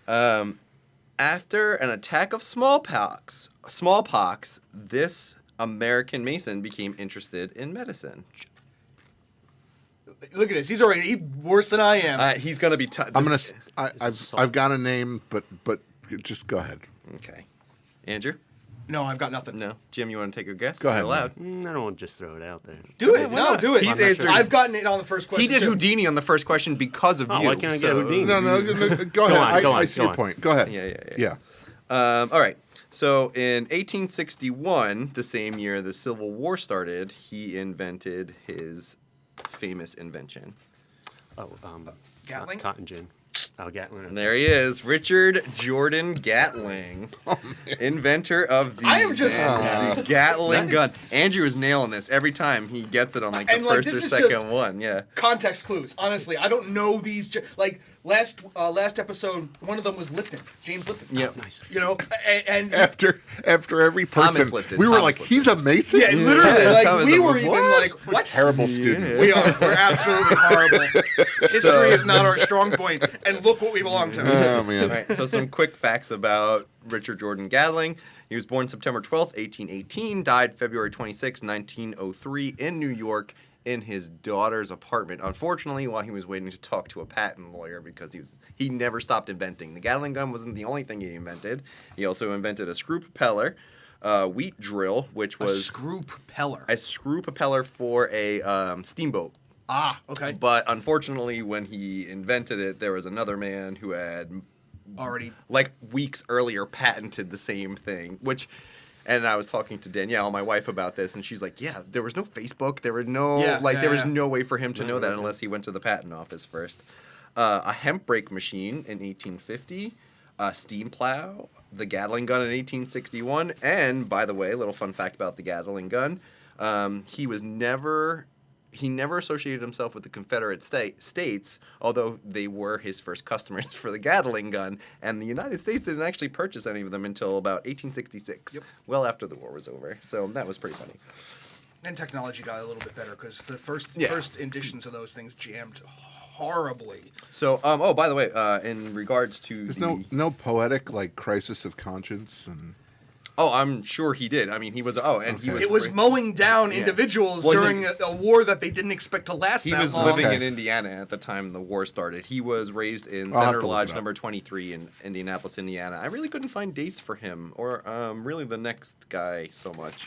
Speaker 4: after an attack of smallpox, this American Mason became interested in medicine.
Speaker 1: Look at this. He's already worse than I am.
Speaker 4: He's gonna be.
Speaker 2: I've got a name, but just go ahead.
Speaker 4: Okay. Andrew?
Speaker 1: No, I've got nothing.
Speaker 4: No. Jim, you want to take a guess?
Speaker 2: Go ahead,
Speaker 4: Out loud.
Speaker 3: I don't want to just throw it out there.
Speaker 1: Do it. No, do it.
Speaker 4: He's
Speaker 1: I'm not
Speaker 4: answering-
Speaker 1: I've gotten it on the first question.
Speaker 4: He did
Speaker 1: too.
Speaker 4: Houdini on the first question because of
Speaker 3: Oh,
Speaker 4: you.
Speaker 3: why can't I get Houdini?
Speaker 2: No, go ahead.
Speaker 3: on,
Speaker 2: I see
Speaker 3: go
Speaker 2: your
Speaker 3: on.
Speaker 2: point. Go ahead.
Speaker 4: Yeah. All right. So in 1861, the same year the Civil War started, he invented his famous invention.
Speaker 3: Oh,
Speaker 1: Gatling?
Speaker 3: Cotton gin. Oh, Gatling.
Speaker 4: And there he is, Richard Jordan Gatling, inventor of the,
Speaker 1: I am just-
Speaker 4: the Gatling gun. Andrew is nailing this every time he gets it on like the
Speaker 1: And, like,
Speaker 4: first
Speaker 1: this
Speaker 4: or
Speaker 1: is
Speaker 4: second
Speaker 1: just-
Speaker 4: one. Yeah.
Speaker 1: Context clues. Honestly, I don't know these. Like last episode, one of them was Lipton, James Lipton.
Speaker 4: Yep.
Speaker 3: Nice.
Speaker 1: You know, and
Speaker 2: After every
Speaker 4: Thomas
Speaker 2: person,
Speaker 4: Lipton,
Speaker 2: we were
Speaker 4: Thomas
Speaker 2: like,
Speaker 4: Lipton.
Speaker 2: he's a Mason.
Speaker 1: yeah, literally,
Speaker 4: Yeah,
Speaker 1: like
Speaker 4: Thomas
Speaker 1: we
Speaker 4: Lipton.
Speaker 1: were even
Speaker 4: What?
Speaker 1: like, what?
Speaker 2: Terrible students.
Speaker 1: We are. We're absolutely horrible. History is not our strong point, and look what we belong to.
Speaker 2: Oh man.
Speaker 4: All right, so some quick facts about Richard Jordan Gatling. He was born September 12th, 1818, died February 26, 1903 in New York in his daughter's apartment. Unfortunately, while he was waiting to talk to a patent lawyer because he never stopped inventing. The Gatling gun wasn't the only thing he invented. He also invented a screw propeller, wheat drill, which was
Speaker 1: Screw propeller.
Speaker 4: a screw propeller for a steamboat.
Speaker 1: Ah, okay.
Speaker 4: But unfortunately, when he invented it, there was another man who had
Speaker 1: Already.
Speaker 4: like weeks earlier patented the same thing, and I was talking to Danielle, my wife, about this, and she's like, yeah, there was no Facebook, there were no there was no way for him to know that unless he went to the patent office first. A hemp brake machine in 1850, a steam plow, the Gatling gun in 1861, and by the way, little fun fact about the Gatling gun, he never associated himself with the Confederate States, although they were his first customers for the Gatling gun, and the United States didn't actually purchase any of them until about 1866, well after the war was over. So that was pretty funny.
Speaker 1: And technology got a little bit better because the first
Speaker 4: Yeah.
Speaker 1: editions of those things jammed horribly.
Speaker 4: So, by the way, in regards to
Speaker 2: There's no poetic like crisis of conscience and.
Speaker 4: Oh, I'm sure he did. I mean, he was. Oh, and he
Speaker 2: Okay.
Speaker 4: was.
Speaker 1: It was mowing down
Speaker 4: Yeah.
Speaker 1: individuals
Speaker 4: Well,
Speaker 1: during a war that they didn't expect to last
Speaker 4: He
Speaker 1: that
Speaker 4: was
Speaker 1: long.
Speaker 4: living
Speaker 2: Okay.
Speaker 4: in Indiana at the time the war started. He was raised in
Speaker 2: I'll have
Speaker 4: Center
Speaker 2: to look
Speaker 4: Lodge
Speaker 2: it up.
Speaker 4: number 23 in Indianapolis, Indiana. I really couldn't find dates for him or really the next guy so much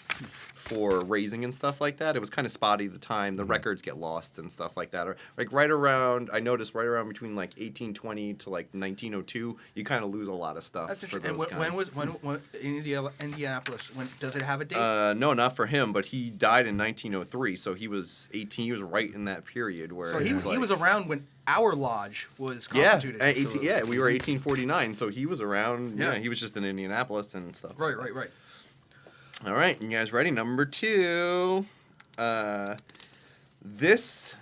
Speaker 4: for raising and stuff like that. It was kind of spotty at the time. The records get lost and stuff like that. Or like I noticed right around between like 1820 to like 1902, you kind of lose a lot of stuff
Speaker 1: That's
Speaker 4: for
Speaker 1: interesting.
Speaker 4: those
Speaker 1: And
Speaker 4: guys.
Speaker 1: when in Indianapolis? When does it have a date?
Speaker 4: No, not for him, but he died in 1903, so he was 18. He was right in that period where
Speaker 1: so he
Speaker 4: it's like,
Speaker 1: was around when our lodge was constituted.
Speaker 4: we were 1849, so he was around.
Speaker 1: Yeah.
Speaker 4: Yeah, he was just in Indianapolis and stuff.
Speaker 1: Right.
Speaker 4: All right, you guys ready? Number 2. This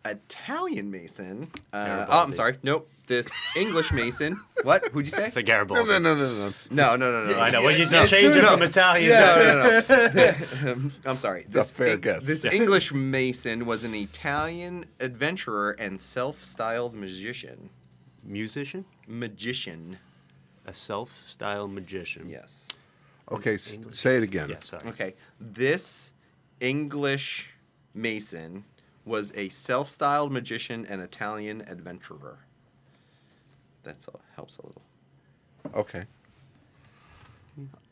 Speaker 4: Italian Mason. I'm sorry. Nope. This English Mason. What? Who'd you say?
Speaker 3: It's a Garibaldi.
Speaker 2: No.
Speaker 4: No.
Speaker 3: I know. Well, you
Speaker 1: Yes,
Speaker 3: change it
Speaker 1: no.
Speaker 3: from Italian.
Speaker 4: No. I'm sorry.
Speaker 2: That's a fair guess.
Speaker 4: This English Mason was an Italian adventurer and self-styled magician.
Speaker 3: Musician?
Speaker 4: Magician.
Speaker 3: A self-styled magician.
Speaker 4: Yes.
Speaker 2: Okay, say it again.
Speaker 3: Yeah, sorry.
Speaker 4: Okay. This English Mason was a self-styled magician and Italian adventurer. That's all. Helps a little.
Speaker 2: Okay.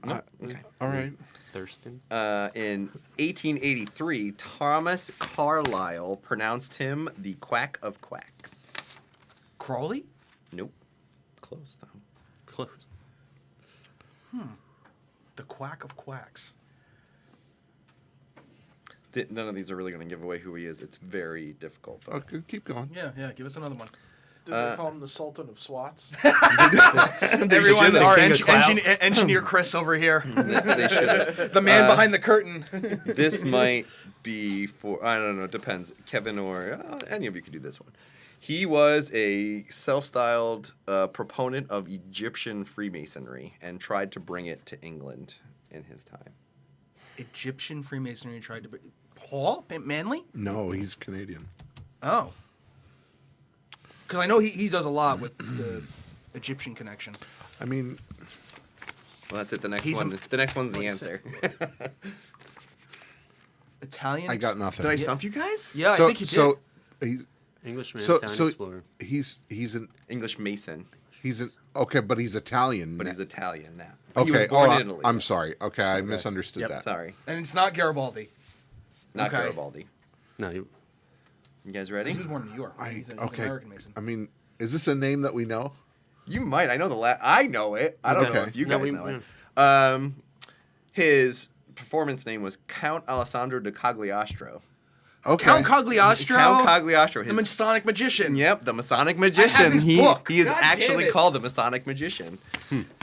Speaker 4: Okay.
Speaker 2: All right.
Speaker 3: Thurston.
Speaker 4: In 1883, Thomas Carlyle pronounced him the Quack of Quacks.
Speaker 1: Crawley?
Speaker 4: Nope. Close, though.
Speaker 3: Close.
Speaker 1: The Quack of Quacks.
Speaker 4: None of these are really going to give away who he is. It's very difficult. Though.
Speaker 2: Okay, keep going.
Speaker 1: Yeah, give us another one.
Speaker 5: Did they call him the Sultan of Swats?
Speaker 1: Everyone,
Speaker 3: should've.
Speaker 1: our
Speaker 3: King of Cloud.
Speaker 1: engineer Chris over here.
Speaker 4: They should.
Speaker 1: The man behind the curtain.
Speaker 4: This might be for, I don't know, depends. Kevin or any of you could do this one. He was a self-styled proponent of Egyptian Freemasonry and tried to bring it to England in his time.
Speaker 1: Egyptian Freemasonry tried to... Paul? Manley?
Speaker 2: No, he's Canadian.
Speaker 1: Oh. Because I know he does a lot with the Egyptian connection.
Speaker 2: I mean,
Speaker 4: Well, that's it. The next
Speaker 1: He's
Speaker 4: one. The next one's the
Speaker 1: what's
Speaker 4: answer.
Speaker 1: Italian?
Speaker 2: I got nothing.
Speaker 4: Did I stump you guys?
Speaker 1: Yeah, I
Speaker 2: so,
Speaker 1: think you did.
Speaker 2: so he's
Speaker 3: Englishman,
Speaker 2: so
Speaker 3: Italian
Speaker 2: so
Speaker 3: explorer.
Speaker 2: he's an
Speaker 4: English Mason,
Speaker 2: okay, but he's Italian.
Speaker 4: but he's Italian now.
Speaker 2: okay.
Speaker 4: He was born in
Speaker 2: oh,
Speaker 4: Italy.
Speaker 2: I'm sorry. Okay, I misunderstood
Speaker 3: Yep,
Speaker 2: that.
Speaker 4: Sorry.
Speaker 1: And it's not Garibaldi.
Speaker 4: Not
Speaker 1: Okay.
Speaker 4: Garibaldi.
Speaker 3: No,
Speaker 4: You guys ready?
Speaker 1: He was born in New York. He's an American Mason.
Speaker 2: I mean, is this a name that we know?
Speaker 4: You might. I know I know it. I don't know
Speaker 2: Okay.
Speaker 4: if you
Speaker 3: No,
Speaker 4: guys
Speaker 3: we-
Speaker 4: know it. His performance name was Count Alessandro de Cagliastro.
Speaker 2: Okay.
Speaker 1: Count Cagliastro.
Speaker 4: Count Cagliastro.
Speaker 1: The Masonic magician.
Speaker 4: Yep, the Masonic magician.
Speaker 1: his
Speaker 4: he
Speaker 1: book.
Speaker 4: he is
Speaker 1: God damn
Speaker 4: actually
Speaker 1: it.
Speaker 4: called the Masonic magician,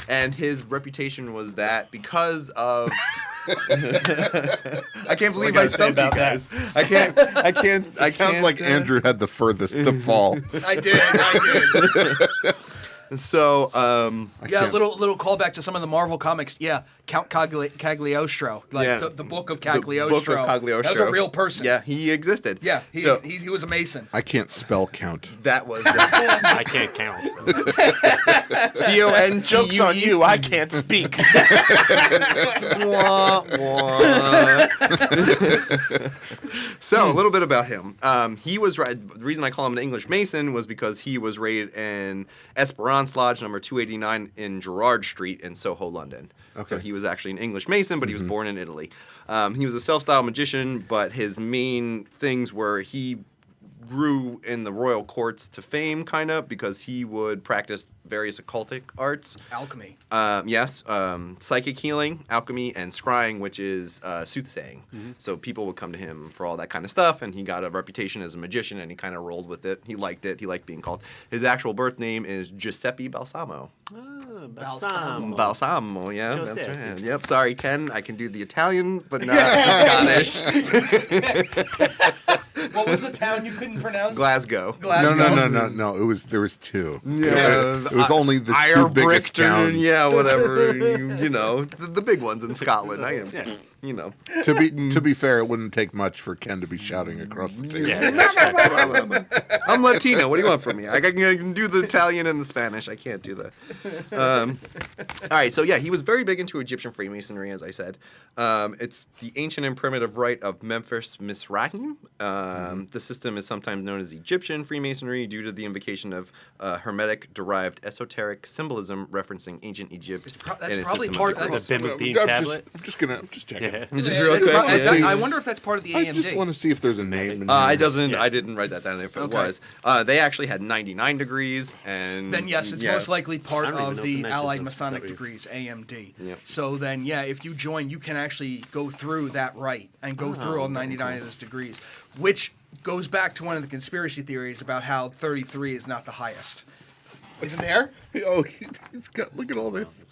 Speaker 4: and his reputation was that because of. I can't believe I
Speaker 3: gotta say
Speaker 4: stumped you
Speaker 3: about that?
Speaker 4: guys. I can't. I
Speaker 2: It sounds
Speaker 4: can't,
Speaker 2: like Andrew had the furthest to fall.
Speaker 1: I did.
Speaker 4: So,
Speaker 1: Yeah,
Speaker 2: can't-
Speaker 1: little callback to some of the Marvel comics. Yeah, Count Cagliostro, like
Speaker 4: Yeah.
Speaker 1: the book of
Speaker 4: the
Speaker 1: Cagliostro.
Speaker 4: Book of Cagliostro.
Speaker 1: That was a real person.
Speaker 4: Yeah, he existed.
Speaker 1: Yeah,
Speaker 4: So
Speaker 1: he was a Mason.
Speaker 2: I can't spell count.
Speaker 4: that was
Speaker 3: I can't count.
Speaker 4: CONTUE.
Speaker 5: Joke's on you. I can't speak.
Speaker 4: Wah, wah. So a little bit about him. He was the reason I call him an English Mason was because he was raised in Esperance Lodge number 289 in Gerrard Street in Soho, London. So
Speaker 2: Okay.
Speaker 4: he was actually an English Mason, but he was born in Italy. He was a self-styled magician, but his main things were he grew in the royal courts to fame, kind of, because he would practice various occultic arts.
Speaker 1: Alchemy.
Speaker 4: Yes, psychic healing, alchemy, and scrying, which is soothsaying. So people would come to him for all that kind of stuff, and he got a reputation as a magician, and he kind of rolled with it. He liked it. He liked being called. His actual birth name is Giuseppe Balsamo.
Speaker 1: Balsamo.
Speaker 4: Balsamo, yeah, that's
Speaker 3: Giuseppe.
Speaker 4: right. Yep, sorry, Ken. I can do the Italian, but not the Scottish.
Speaker 1: What was the town you couldn't pronounce?
Speaker 4: Glasgow.
Speaker 1: Glasgow.
Speaker 2: No. There was two.
Speaker 4: Yeah,
Speaker 2: it was only the two biggest towns.
Speaker 4: Yeah, whatever. you know, the big ones in Scotland. I am,
Speaker 3: Yeah.
Speaker 4: you know.
Speaker 2: To be fair, it wouldn't take much for Ken to be shouting across the table.
Speaker 4: I'm Latino. What do you want from me? I can do the Italian and the Spanish. I can't do the. All right. So yeah, he was very big into Egyptian Freemasonry, as I said. It's the ancient and primitive rite of Memphis Mizraim. The system is sometimes known as Egyptian Freemasonry due to the invocation of Hermetic-derived esoteric symbolism referencing ancient Egypt.
Speaker 1: That's
Speaker 4: and its
Speaker 1: probably
Speaker 4: system
Speaker 1: part-
Speaker 4: of
Speaker 1: that's-
Speaker 3: The Byzantine tablet.
Speaker 2: I'm just checking.
Speaker 3: Yeah.
Speaker 4: Just
Speaker 1: Yeah,
Speaker 4: real
Speaker 1: it's
Speaker 4: quick,
Speaker 1: probably-
Speaker 4: yeah.
Speaker 1: I wonder if that's part of the
Speaker 2: I
Speaker 1: AMD.
Speaker 2: just want to see if there's a name. In
Speaker 4: It
Speaker 2: here.
Speaker 4: doesn't.
Speaker 3: Yeah.
Speaker 4: I didn't write that down. If it
Speaker 1: Okay.
Speaker 4: was, they actually had 99 degrees, and
Speaker 1: Then yes, it's
Speaker 4: yeah.
Speaker 1: most likely part
Speaker 3: I don't even
Speaker 1: of
Speaker 3: know
Speaker 1: the
Speaker 3: if the matches
Speaker 1: Allied
Speaker 3: are
Speaker 1: Masonic
Speaker 3: separate.
Speaker 1: degrees, AMD.
Speaker 4: Yep.
Speaker 1: So then, yeah, if you join, you can actually go through that rite and go through all 99 of those degrees, which goes back to one of the conspiracy theories about how 33 is not the highest. Isn't there?
Speaker 2: Oh, he's got. Look at all this.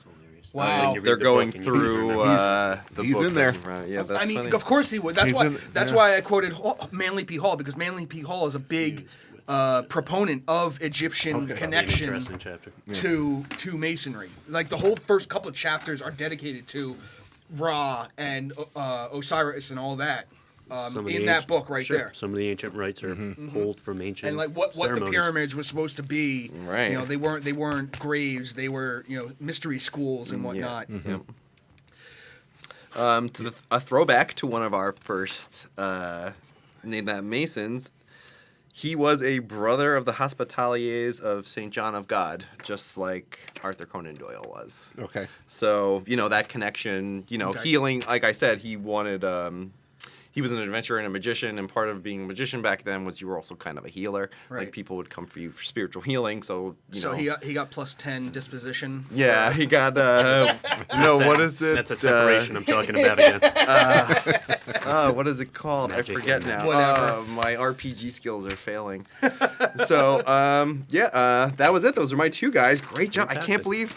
Speaker 1: Wow.
Speaker 3: You read
Speaker 4: They're
Speaker 3: the
Speaker 4: going
Speaker 3: book and you
Speaker 4: through
Speaker 2: He's-
Speaker 4: the
Speaker 2: he's
Speaker 4: book
Speaker 2: in there.
Speaker 4: thing, right? Yeah, that's
Speaker 1: I mean,
Speaker 4: funny.
Speaker 1: of course he would. That's
Speaker 2: He's
Speaker 1: why.
Speaker 2: in-
Speaker 1: That's
Speaker 2: yeah.
Speaker 1: why I quoted Manly P. Hall, because Manly P. Hall is a big proponent of Egyptian connection
Speaker 3: Interesting chapter.
Speaker 1: to Masonry. Like the whole first couple of chapters are dedicated to Ra and Osiris and all that
Speaker 3: Some of the
Speaker 1: in that
Speaker 3: ancient-
Speaker 1: book right
Speaker 3: sure,
Speaker 1: there.
Speaker 3: Some of the ancient rites are pulled from ancient
Speaker 1: And like what the
Speaker 3: ceremonies.
Speaker 1: pyramids were supposed to be,
Speaker 4: Right.
Speaker 1: You know, they weren't graves. They were mystery schools and whatnot.
Speaker 4: Yep. A throwback to one of our first named that Masons. He was a brother of the Hospitaliers of St. John of God, just like Arthur Conan Doyle was.
Speaker 2: Okay.
Speaker 4: So, that connection,
Speaker 1: Okay.
Speaker 4: healing, like I said, he wanted, he was an adventurer and a magician, and part of being a magician back then was you were also kind of a healer.
Speaker 1: Right.
Speaker 4: Like, people would come for you for spiritual healing, so,
Speaker 1: So he got plus 10 disposition.
Speaker 4: Yeah, he got, what is it?
Speaker 3: That's a separation I'm talking about again.
Speaker 4: What is it called?
Speaker 3: Magic
Speaker 4: I forget
Speaker 3: and-
Speaker 4: now.
Speaker 1: Whatever.
Speaker 4: My RPG skills are failing. So, that was it. Those are my 2 guys. Great job. I can't
Speaker 3: Fantastic.
Speaker 4: believe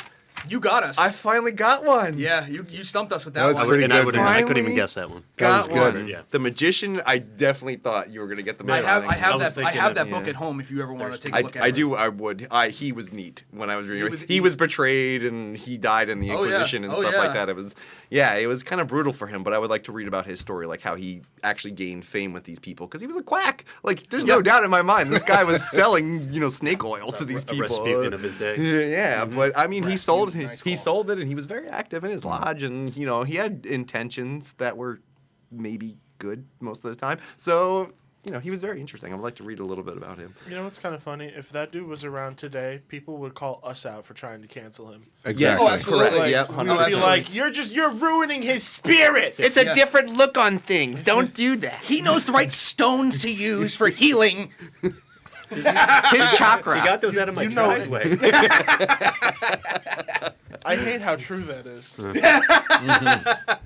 Speaker 1: You got us.
Speaker 4: I finally got one.
Speaker 1: Yeah, you stumped us with
Speaker 2: That
Speaker 1: that
Speaker 2: was
Speaker 1: one.
Speaker 2: pretty
Speaker 3: I
Speaker 2: good.
Speaker 3: couldn't even
Speaker 4: Finally
Speaker 3: guess that one.
Speaker 4: Got
Speaker 2: That was good.
Speaker 4: one.
Speaker 3: Yeah.
Speaker 4: The Magician, I definitely thought you were going to get the
Speaker 1: I have
Speaker 4: Masonic.
Speaker 1: I
Speaker 3: was
Speaker 1: have
Speaker 3: thinking
Speaker 1: that
Speaker 3: of-
Speaker 1: book
Speaker 4: yeah.
Speaker 1: at home if you ever want to take a
Speaker 4: I,
Speaker 1: look at
Speaker 4: I
Speaker 1: it.
Speaker 4: do. I would. He was neat when I was reading.
Speaker 1: was-
Speaker 4: He was betrayed and he died in the
Speaker 1: Oh, yeah.
Speaker 4: Inquisition and
Speaker 1: Oh,
Speaker 4: stuff
Speaker 1: yeah.
Speaker 4: like that. It was kind of brutal for him. But I would like to read about his story, like how he actually gained fame with these people because he was a quack. Like there's no doubt in my mind this guy was selling snake oil to these
Speaker 3: A
Speaker 4: people.
Speaker 3: Rasputin of his day.
Speaker 4: Yeah, but I mean, he sold
Speaker 1: Nice
Speaker 4: he
Speaker 1: call.
Speaker 4: sold it, and he was very active in his lodge, and he had intentions that were maybe good most of the time. So he was very interesting. I would like to read a little bit about him.
Speaker 5: You know what's kind of funny? If that dude was around today, people would call us out for trying to cancel him.
Speaker 2: Exactly.
Speaker 1: Oh, absolutely.
Speaker 4: Correct.
Speaker 5: Like,
Speaker 4: Yep,
Speaker 5: we
Speaker 4: 100%.
Speaker 5: would be
Speaker 1: absolutely.
Speaker 5: like, you're ruining his spirit.
Speaker 4: It's a
Speaker 1: Yeah.
Speaker 4: different look on things. Don't do that.
Speaker 1: He knows the right stones to use for healing.
Speaker 4: His chakra.
Speaker 3: He got those out of my
Speaker 5: you know it.
Speaker 3: driveway.
Speaker 5: I hate how true that is.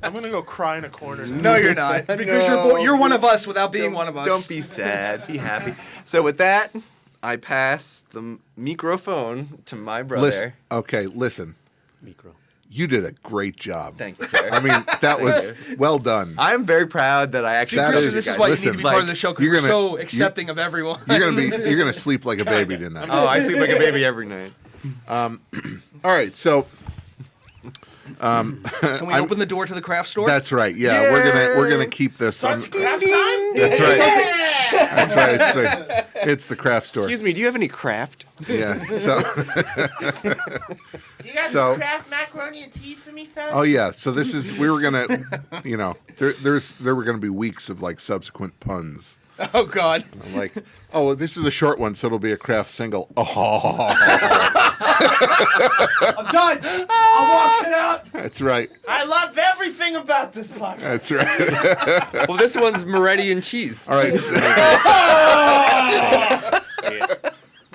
Speaker 5: I'm gonna go cry in a corner now.
Speaker 1: No, you're not. Because you're one of us without being one of us.
Speaker 4: Don't be sad. Be happy. So with that, I pass the microphone to my brother.
Speaker 2: Listen.
Speaker 3: Micro.
Speaker 2: You did a great job.
Speaker 4: Thank you, sir.
Speaker 2: I mean, that was well done.
Speaker 4: I'm very proud that I actually.
Speaker 2: That
Speaker 1: Christian,
Speaker 2: is-
Speaker 1: this is
Speaker 2: guys,
Speaker 1: why you
Speaker 2: listen,
Speaker 1: need to be part of
Speaker 4: like,
Speaker 1: the show because
Speaker 2: you're
Speaker 1: we're
Speaker 2: gonna-
Speaker 1: so
Speaker 2: you-
Speaker 1: accepting of everyone.
Speaker 2: You're gonna sleep like a baby tonight.
Speaker 4: Oh, I sleep like a baby every night.
Speaker 2: All right, so
Speaker 1: Can we open the door to the craft store?
Speaker 2: that's right. Yeah, we're gonna keep this.
Speaker 5: Starts at craft time?
Speaker 2: That's right. That's right. It's the craft store.
Speaker 4: Excuse me, do you have any craft?
Speaker 2: Yeah. So.
Speaker 5: You got
Speaker 2: So-
Speaker 5: craft macaroni and cheese for me, fella?
Speaker 2: Oh yeah. So this is we were gonna, there were gonna be weeks of like subsequent puns.
Speaker 1: Oh God.
Speaker 2: I'm like, oh, this is a short one, so it'll be a craft single. Oh,
Speaker 1: I'm done. I'm walking out.
Speaker 2: that's right.
Speaker 5: I love everything about this podcast.
Speaker 2: That's right.
Speaker 4: Well, this one's Morretti and cheese.
Speaker 2: All right. So,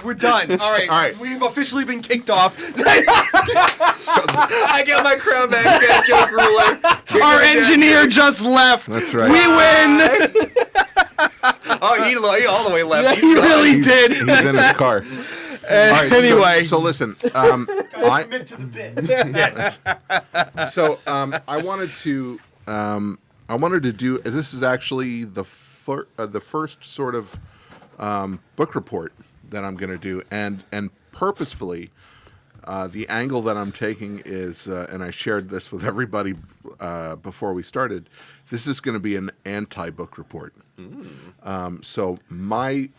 Speaker 1: We're done. All right.
Speaker 2: All right.
Speaker 1: We've officially been kicked off.
Speaker 4: I get my crown back, get a joke ruler.
Speaker 1: Our engineer just left.
Speaker 2: That's right.
Speaker 1: We win.
Speaker 4: Oh, he all the way left.
Speaker 1: He really
Speaker 2: he's,
Speaker 1: did.
Speaker 2: he's in his car. All right,
Speaker 1: Anyway.
Speaker 2: so listen. I
Speaker 5: Commit to the bit.
Speaker 2: so I wanted to do. This is actually the first sort of book report that I'm going to do, and purposefully, the angle that I'm taking is, and I shared this with everybody before we started. This is going to be an anti-book report. So my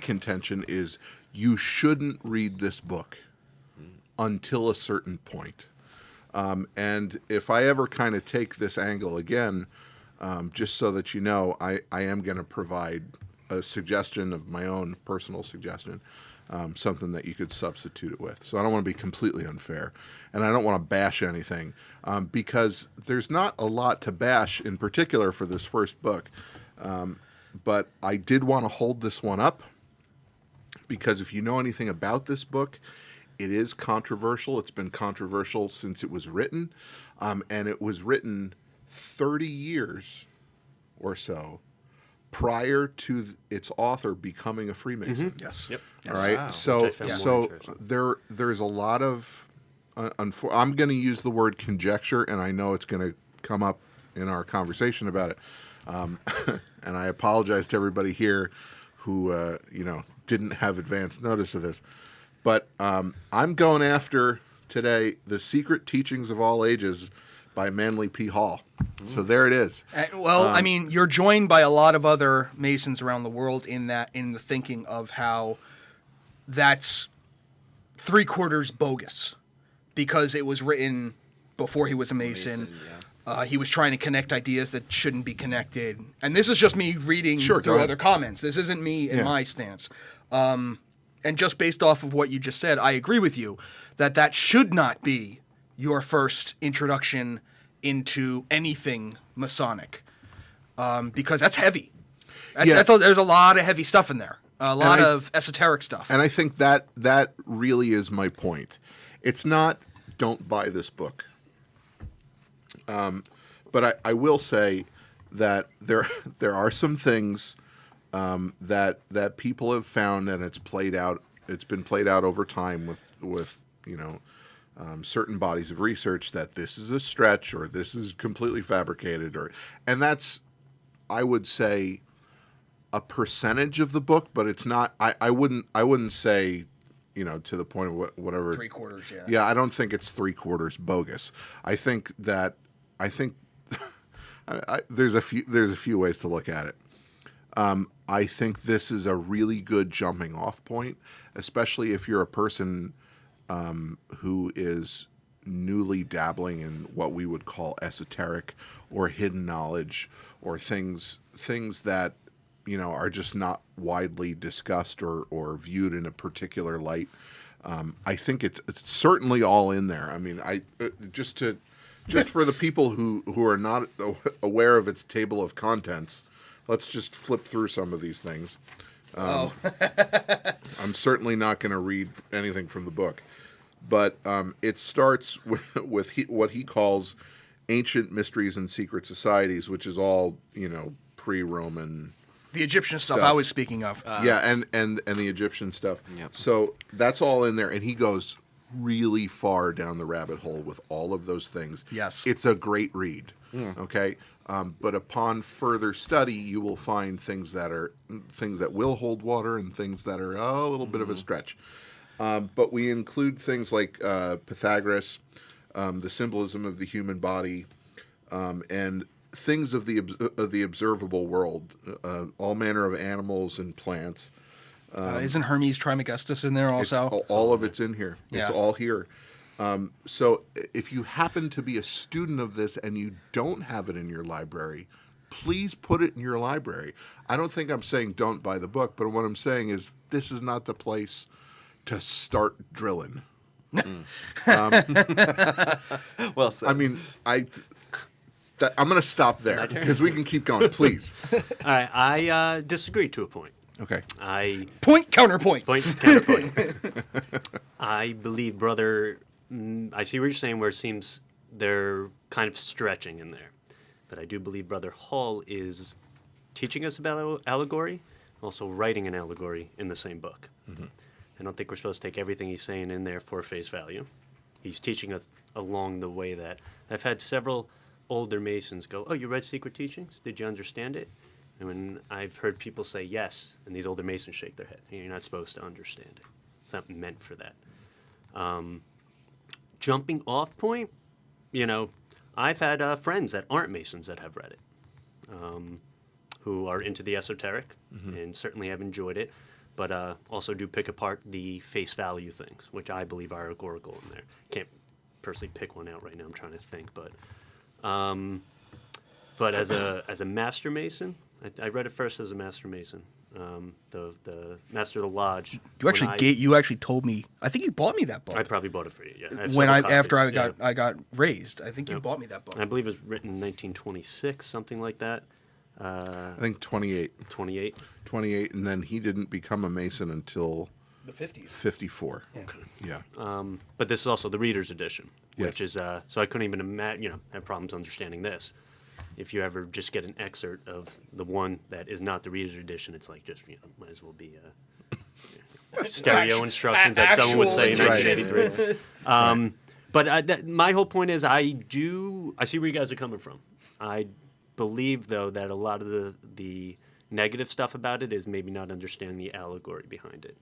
Speaker 2: contention is you shouldn't read this book until a certain point. And if I ever kind of take this angle again, just so that you know, I am going to provide a suggestion of my own personal suggestion, something that you could substitute it with. So I don't want to be completely unfair, and I don't want to bash anything, because there's not a lot to bash in particular for this first book. But I did want to hold this one up, because if you know anything about this book, it is controversial. It's been controversial since it was written, and it was written 30 years or so prior to its author becoming a Freemason.
Speaker 1: Yes.
Speaker 3: Yep.
Speaker 2: All right.
Speaker 4: Wow.
Speaker 2: So,
Speaker 3: Which I found more interesting.
Speaker 2: there's a lot of. I'm going to use the word conjecture, and I know it's going to come up in our conversation about it. And I apologize to everybody here who didn't have advance notice of this, but I'm going after today The Secret Teachings of All Ages by Manly P. Hall. So there it is.
Speaker 1: I mean, you're joined by a lot of other Masons around the world in the thinking of how that's 3/4 bogus because it was written before he was a Mason. He was trying to connect ideas that shouldn't be connected. And this is just me reading
Speaker 2: Sure, go
Speaker 1: through
Speaker 2: ahead.
Speaker 1: other comments. This isn't me in
Speaker 2: Yeah.
Speaker 1: my stance. And just based off of what you just said, I agree with you that should not be your first introduction into anything Masonic, because that's heavy.
Speaker 2: Yeah.
Speaker 1: There's a lot of heavy stuff in there, a lot
Speaker 2: I-
Speaker 1: of esoteric stuff.
Speaker 2: And I think that really is my point. It's not don't buy this book. But I will say that there are some things that people have found, and it's played out. It's been played out over time with certain bodies of research, that this is a stretch or this is completely fabricated, and that's, I would say, a percentage of the book, but it's not. I wouldn't say, to the point of whatever
Speaker 1: 3/4, yeah.
Speaker 2: Yeah, I don't think it's 3/4 bogus. I think there's a few ways to look at it. I think this is a really good jumping off point, especially if you're a person who is newly dabbling in what we would call esoteric or hidden knowledge, or things that are just not widely discussed or viewed in a particular light. I think it's certainly all in there. I mean, just for the people who are not aware of its table of contents, let's just flip through some of these things. I'm certainly not going to read anything from the book, but it starts with what he calls ancient mysteries and secret societies, which is all pre-Roman.
Speaker 1: The Egyptian stuff
Speaker 2: Stuff.
Speaker 1: I was speaking of.
Speaker 2: Yeah, and the Egyptian stuff.
Speaker 4: Yep.
Speaker 2: So that's all in there, and he goes really far down the rabbit hole with all of those things.
Speaker 1: Yes.
Speaker 2: It's a great read. Okay, but upon further study, you will find things that will hold water and things that are a little bit of a stretch. But we include things like Pythagoras, the symbolism of the human body, and things of the observable world, all manner of animals and plants.
Speaker 1: Isn't Hermes Trismegistus in there also?
Speaker 2: All of it's in here. It's
Speaker 1: Yeah.
Speaker 2: all here. So if you happen to be a student of this and you don't have it in your library, please put it in your library. I don't think I'm saying don't buy the book, but what I'm saying is this is not the place to start drilling.
Speaker 4: Well said.
Speaker 2: I mean, I'm going to stop there because we can keep going, please.
Speaker 3: All right, I disagree to a point.
Speaker 2: Okay.
Speaker 1: Point, counterpoint.
Speaker 3: Point, counterpoint. I believe, brother, I see what you're saying, where it seems they're kind of stretching in there. But I do believe Brother Hall is teaching us about allegory, also writing an allegory in the same book. Mm-hmm. I don't think we're supposed to take everything he's saying in there for face value. He's teaching us along the way that I've had several older Masons go, "Oh, you read Secret Teachings? Did you understand it?" And when I've heard people say yes, and these older Masons shake their head, "You're not supposed to understand it. It's not meant for that." Jumping off point, I've had friends that aren't Masons that have read it, who are into the esoteric, and certainly have enjoyed it, but also do pick apart the face value things, which I believe are allegorical in there. Can't personally pick one out right now. I'm trying to think, but as a Master Mason, I read it first as a Master Mason. The Master of the Lodge.
Speaker 1: You actually told me. I think you bought me that book.
Speaker 3: I probably bought it for you. Yeah. I have
Speaker 1: when
Speaker 3: several
Speaker 1: after
Speaker 3: copies,
Speaker 1: I got raised. I think you bought me that book.
Speaker 3: I believe it was written in 1926, something like that.
Speaker 2: I think 28.
Speaker 3: 28.
Speaker 2: 28, and then he didn't become a Mason until
Speaker 1: The 50s.
Speaker 2: 54.
Speaker 3: Okay.
Speaker 2: Yeah.
Speaker 3: But this is also the Reader's Edition, which
Speaker 2: Yes.
Speaker 3: is so I couldn't even imagine, have problems understanding this. If you ever just get an excerpt of the one that is not the Reader's Edition, it's like just might as well be stereo instructions, as someone would say in
Speaker 1: actual
Speaker 3: 1983. But my whole point is, I see where you guys are coming from. I believe, though, that a lot of the negative stuff about it is maybe not understanding the allegory behind it.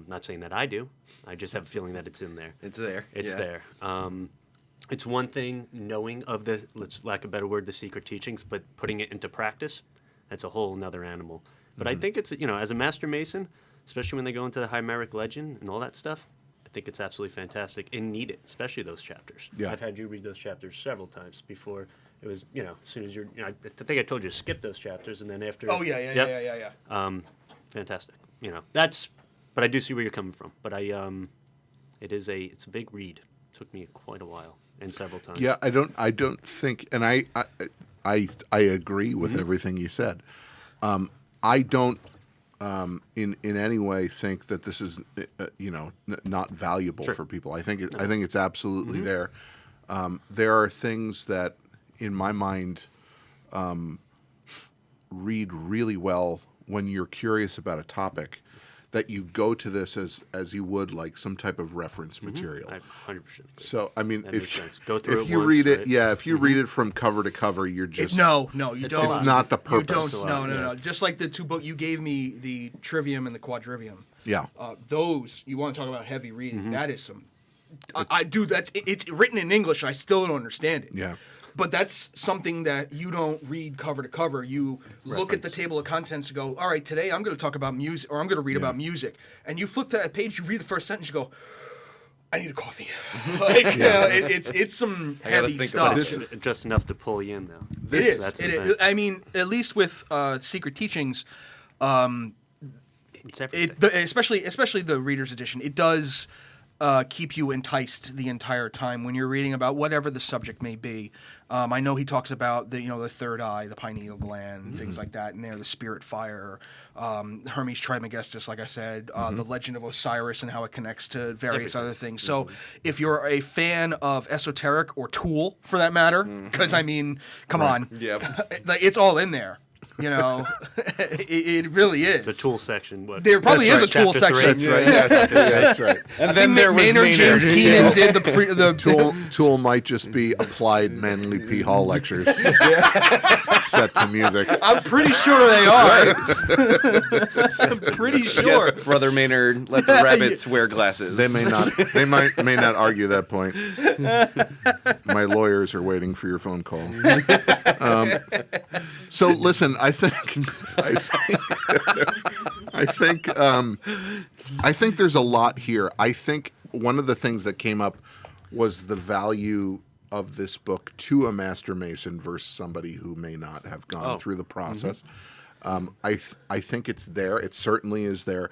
Speaker 3: Not saying that I do. I just have a feeling that it's in there.
Speaker 4: It's there.
Speaker 3: It's
Speaker 4: Yeah.
Speaker 3: there. It's one thing knowing of let's lack a better word, the secret teachings, but putting it into practice, that's a whole nother animal. But I think it's, as a Master Mason, especially when they go into the Chimeric legend and all that stuff, I think it's absolutely fantastic and needed, especially those chapters.
Speaker 2: Yeah.
Speaker 3: I've had you read those chapters several times before. It was, as soon as I think I told you to skip those chapters, and then after.
Speaker 1: Oh yeah.
Speaker 3: Fantastic. But I do see where you're coming from. But it's a big read. Took me quite a while and several times.
Speaker 2: Yeah, I don't think, and I agree with everything you said. I don't in any way think that this is not valuable for people. I think it's absolutely there. There are things that, in my mind, read really well when you're curious about a topic, that you go to this as you would like some type of reference material.
Speaker 3: I 100% agree.
Speaker 2: So I mean,
Speaker 3: That makes sense. Go through
Speaker 2: if
Speaker 3: it
Speaker 2: you
Speaker 3: once,
Speaker 2: read it,
Speaker 3: right?
Speaker 2: if you read it from cover to cover, you're just
Speaker 1: No, you don't.
Speaker 2: It's not the
Speaker 1: You
Speaker 2: purpose.
Speaker 1: don't. No. Just like the two books you gave me, the Trivium and the Quadrivium.
Speaker 2: Yeah.
Speaker 1: Those, you want to talk about heavy reading? That is some. I do. It's written in English. I still don't understand it.
Speaker 2: Yeah.
Speaker 1: But that's something that you don't read cover to cover. You look at the table of contents and go, all right, today I'm going to talk about music, or I'm going to read about music. And you flip to that page, you read the first sentence, you go, I need a coffee. It's some heavy
Speaker 4: think
Speaker 1: stuff.
Speaker 4: about
Speaker 3: Just enough to pull you in, though.
Speaker 1: It is.
Speaker 3: That's the
Speaker 1: It
Speaker 3: thing.
Speaker 1: is. I mean, at least with Secret Teachings,
Speaker 3: It's everything.
Speaker 1: especially the Reader's Edition, it does keep you enticed the entire time when you're reading about whatever the subject may be. I know he talks about the third eye, the pineal gland, things like that, and there the spirit fire, Hermes Trismegistus, like I said, the legend of Osiris and how it connects to various other things. So if you're a fan of esoteric or Tool, for that matter, because I mean, come on, like, it's all in there. It really is.
Speaker 3: The tool section.
Speaker 1: There probably is a Tool
Speaker 3: Chapter
Speaker 1: section.
Speaker 3: three.
Speaker 2: That's right.
Speaker 5: And
Speaker 1: I
Speaker 5: then
Speaker 1: think
Speaker 5: there was
Speaker 1: Maynard James Keenan did the
Speaker 2: Tool might just be applied Manly P. Hall lectures set to music.
Speaker 1: I'm pretty sure they are. I'm pretty sure.
Speaker 4: Yes, Brother Maynard, let the rabbits wear glasses.
Speaker 2: They may not. They may not argue that point. My lawyers are waiting for your phone call. So listen, I think there's a lot here. I think one of the things that came up was the value of this book to a master mason versus somebody who may not have gone through the process. I think it's there. It certainly is there.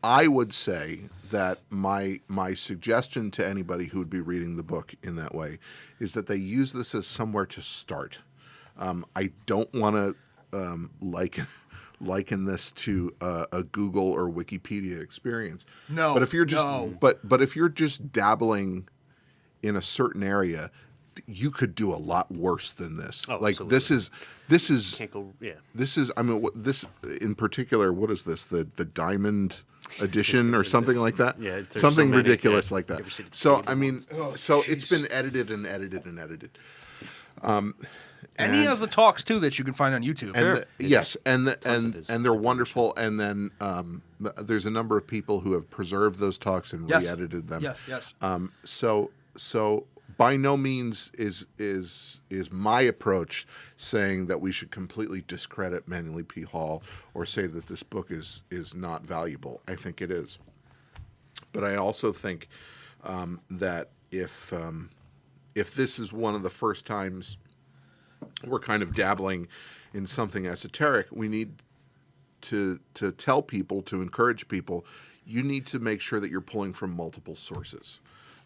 Speaker 2: I would say that my suggestion to anybody who would be reading the book in that way is that they use this as somewhere to start. I don't want to liken this to a Google or Wikipedia experience.
Speaker 1: No,
Speaker 2: but if you're just
Speaker 1: no.
Speaker 2: but if you're just dabbling in a certain area, you could do a lot worse than this.
Speaker 3: Oh,
Speaker 2: like
Speaker 3: absolutely.
Speaker 2: this is
Speaker 3: Can't go. Yeah.
Speaker 2: this is I mean this in particular. What is this? The Diamond Edition or something like that?
Speaker 3: Yeah, there's
Speaker 2: something
Speaker 3: so many,
Speaker 2: ridiculous
Speaker 3: yeah.
Speaker 2: like
Speaker 3: You
Speaker 2: that.
Speaker 3: ever see the
Speaker 2: So
Speaker 3: Diamond
Speaker 2: I mean,
Speaker 3: ones?
Speaker 1: Oh,
Speaker 2: so it's
Speaker 1: jeez.
Speaker 2: been edited and edited and edited.
Speaker 1: And he has the talks too that you can find on YouTube.
Speaker 2: And yes, and
Speaker 3: of his-
Speaker 2: they're wonderful. And then there's a number of people who have preserved those talks and
Speaker 1: Yes.
Speaker 2: re-edited them.
Speaker 1: Yes.
Speaker 2: So by no means is my approach saying that we should completely discredit Manly P. Hall or say that this book is not valuable. I think it is, but I also think that if this is one of the first times we're kind of dabbling in something esoteric, we need to tell people, to encourage people, you need to make sure that you're pulling from multiple sources.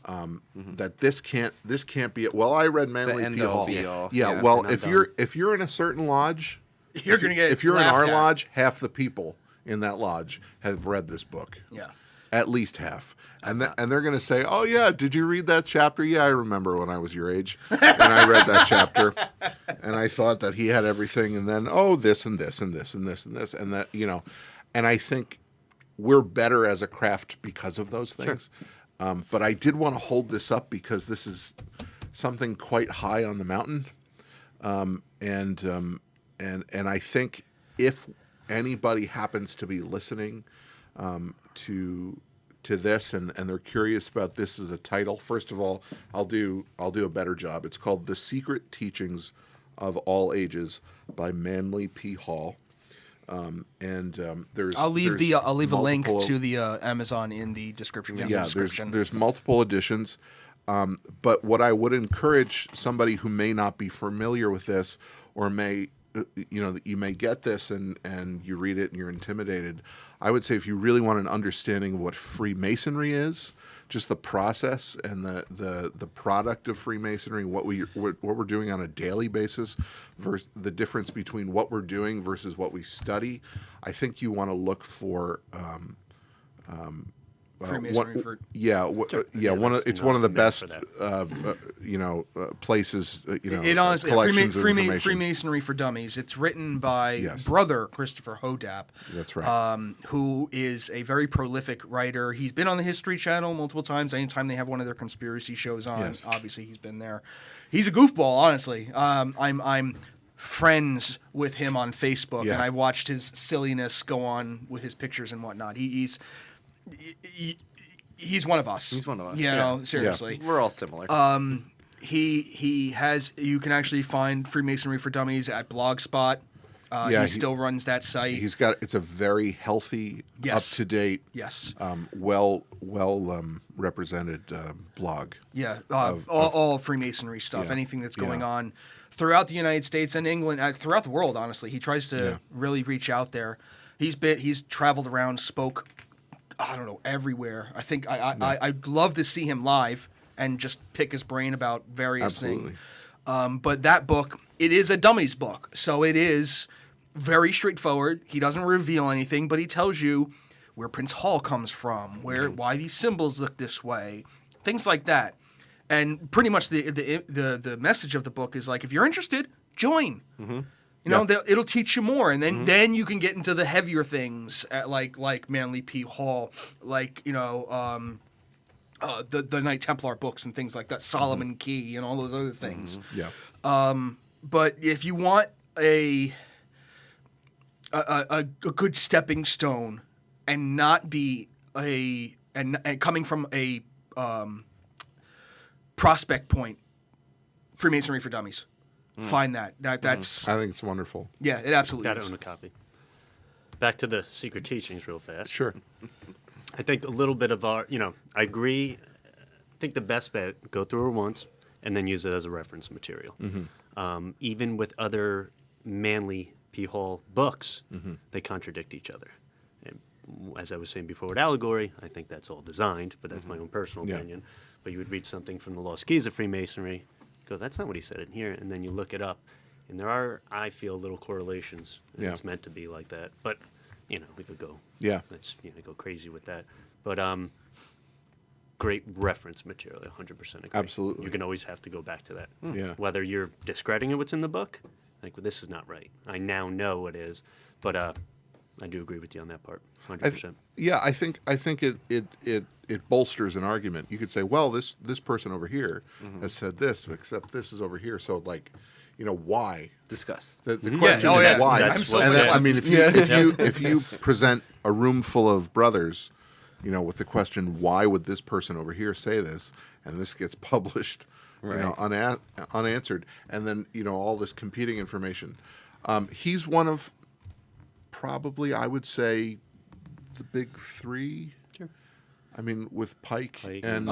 Speaker 2: That this can't be. Well, I read Manly
Speaker 4: end
Speaker 2: P.
Speaker 4: all
Speaker 2: Hall.
Speaker 4: be all.
Speaker 2: Yeah.
Speaker 4: Yeah,
Speaker 2: Well,
Speaker 3: not
Speaker 2: if
Speaker 3: done.
Speaker 2: you're in a certain lodge,
Speaker 1: You're gonna get
Speaker 2: if you're in
Speaker 1: laughed
Speaker 2: our
Speaker 1: at.
Speaker 2: lodge, half the people in that lodge have read this book.
Speaker 1: Yeah.
Speaker 2: At least half. And they're going to say, "Oh yeah, did you read that chapter? Yeah, I remember when I was your age, and I read that chapter, and I thought that he had everything, and then this and this and this and this and this and that, and I think we're better as a craft because of those things. But I did want to hold this up because this is something quite high on the mountain, and I think if anybody happens to be listening to this and they're curious about this as a title, first of all, I'll do a better job. It's called The Secret Teachings of All Ages by Manly P. Hall. There's
Speaker 1: I'll leave a link
Speaker 2: multiple-
Speaker 1: to the Amazon in the description. in the
Speaker 2: yeah,
Speaker 1: description.
Speaker 2: there's multiple editions. But what I would encourage somebody who may not be familiar with this, or may, you may get this and you read it and you're intimidated, I would say if you really want an understanding of what Freemasonry is, just the process and the product of Freemasonry, what we're doing on a daily basis, versus the difference between what we're doing versus what we study, I think you want to look for.
Speaker 1: Freemasonry for
Speaker 2: It's one of the best,
Speaker 3: for
Speaker 2: places.
Speaker 1: It honestly,
Speaker 2: collections of information.
Speaker 1: Freemasonry for Dummies. It's written by
Speaker 2: Yes.
Speaker 1: brother Christopher Hodap.
Speaker 2: That's right.
Speaker 1: Who is a very prolific writer. He's been on the History Channel multiple times. Anytime they have one of their conspiracy shows on,
Speaker 2: Yes.
Speaker 1: obviously he's been there. He's a goofball, honestly. I'm friends with him on Facebook,
Speaker 2: Yeah.
Speaker 1: and I watched his silliness go on with his pictures and whatnot. He's one of us.
Speaker 4: He's one of us,
Speaker 1: You
Speaker 4: yeah.
Speaker 1: know, seriously.
Speaker 4: We're all similar.
Speaker 1: He has. You can actually find Freemasonry for Dummies at Blogspot.
Speaker 2: Yeah,
Speaker 1: he still runs that site.
Speaker 2: It's a very healthy,
Speaker 1: Yes.
Speaker 2: up to date,
Speaker 1: Yes.
Speaker 2: well represented blog.
Speaker 1: Yeah. All Freemasonry stuff.
Speaker 2: Yeah.
Speaker 1: Anything that's going
Speaker 2: Yeah.
Speaker 1: on throughout the United States and England, throughout the world. Honestly, he tries to really reach out there. He's traveled around, spoke. I don't know, everywhere. I think I'd love to see him live and just pick his brain about various
Speaker 2: Absolutely.
Speaker 1: things. But that book, it is a dummies book, so it is very straightforward. He doesn't reveal anything, but he tells you where Prince Hall comes from, why these symbols look this way, things like that. And pretty much the message of the book is like, if you're interested, join. You know, it'll teach you more, and then you can get into the heavier things at like Manly P. Hall, like the Knight Templar books and things like that, Solomon Key and all those other things.
Speaker 2: Yeah.
Speaker 1: But if you want a good stepping stone and not be and coming from a prospect point, Freemasonry for Dummies. Find that's
Speaker 2: I think it's wonderful.
Speaker 1: yeah, it absolutely
Speaker 3: Got to
Speaker 1: is.
Speaker 3: own a copy. Back to the secret teachings real fast.
Speaker 2: Sure.
Speaker 3: I think a little bit of our, I agree. I think the best bet, go through it once and then use it as a reference material. Even with other Manly P. Hall books, they contradict each other. And as I was saying before with allegory, I think that's all designed, but that's my own personal opinion. But you would read something from the Lost Keys of Freemasonry, go, that's not what he said in here, and then you look it up. And there are, I feel, little correlations, and it's meant to be like that. But, we could go, go crazy with that. But great reference material, 100% agree.
Speaker 2: Absolutely.
Speaker 3: You're going to always have to go back to that.
Speaker 2: Yeah.
Speaker 3: Whether you're discrediting what's in the book, like, well, this is not right. I now know it is. But I do agree with you on that part, 100%.
Speaker 2: I think it bolsters an argument. You could say, well, this person over here has said this, except this is over here. So, why?
Speaker 4: Discuss.
Speaker 2: The question is why.
Speaker 3: That's so
Speaker 2: And
Speaker 3: bad.
Speaker 2: I mean, if you present a room full of brothers, with the question, why would this person over here say this, and this gets published, unanswered, and then all this competing information, he's one of probably, I would say, the big three.
Speaker 3: Sure.
Speaker 2: I mean, with Pike
Speaker 3: and-
Speaker 2: and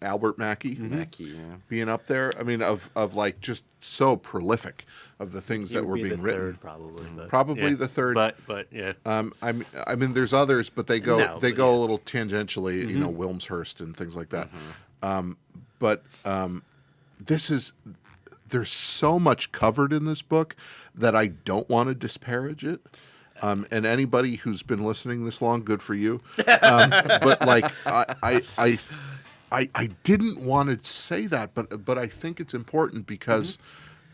Speaker 2: Albert Mackey.
Speaker 4: Mackie, yeah.
Speaker 2: Being up there, I mean, of like just so prolific of the things
Speaker 3: He
Speaker 2: that
Speaker 3: would
Speaker 2: were
Speaker 3: be
Speaker 2: being
Speaker 3: the
Speaker 2: written.
Speaker 3: third, probably. But,
Speaker 2: Probably the third.
Speaker 3: But yeah.
Speaker 2: I mean, there's others, but they go
Speaker 3: No,
Speaker 2: they
Speaker 3: but
Speaker 2: go
Speaker 3: yeah.
Speaker 2: a little tangentially, Wilmshurst and things like that. But there's so much covered in this book that I don't want to disparage it. And anybody who's been listening this long, good for you. But like I didn't want to say that, but I think it's important because,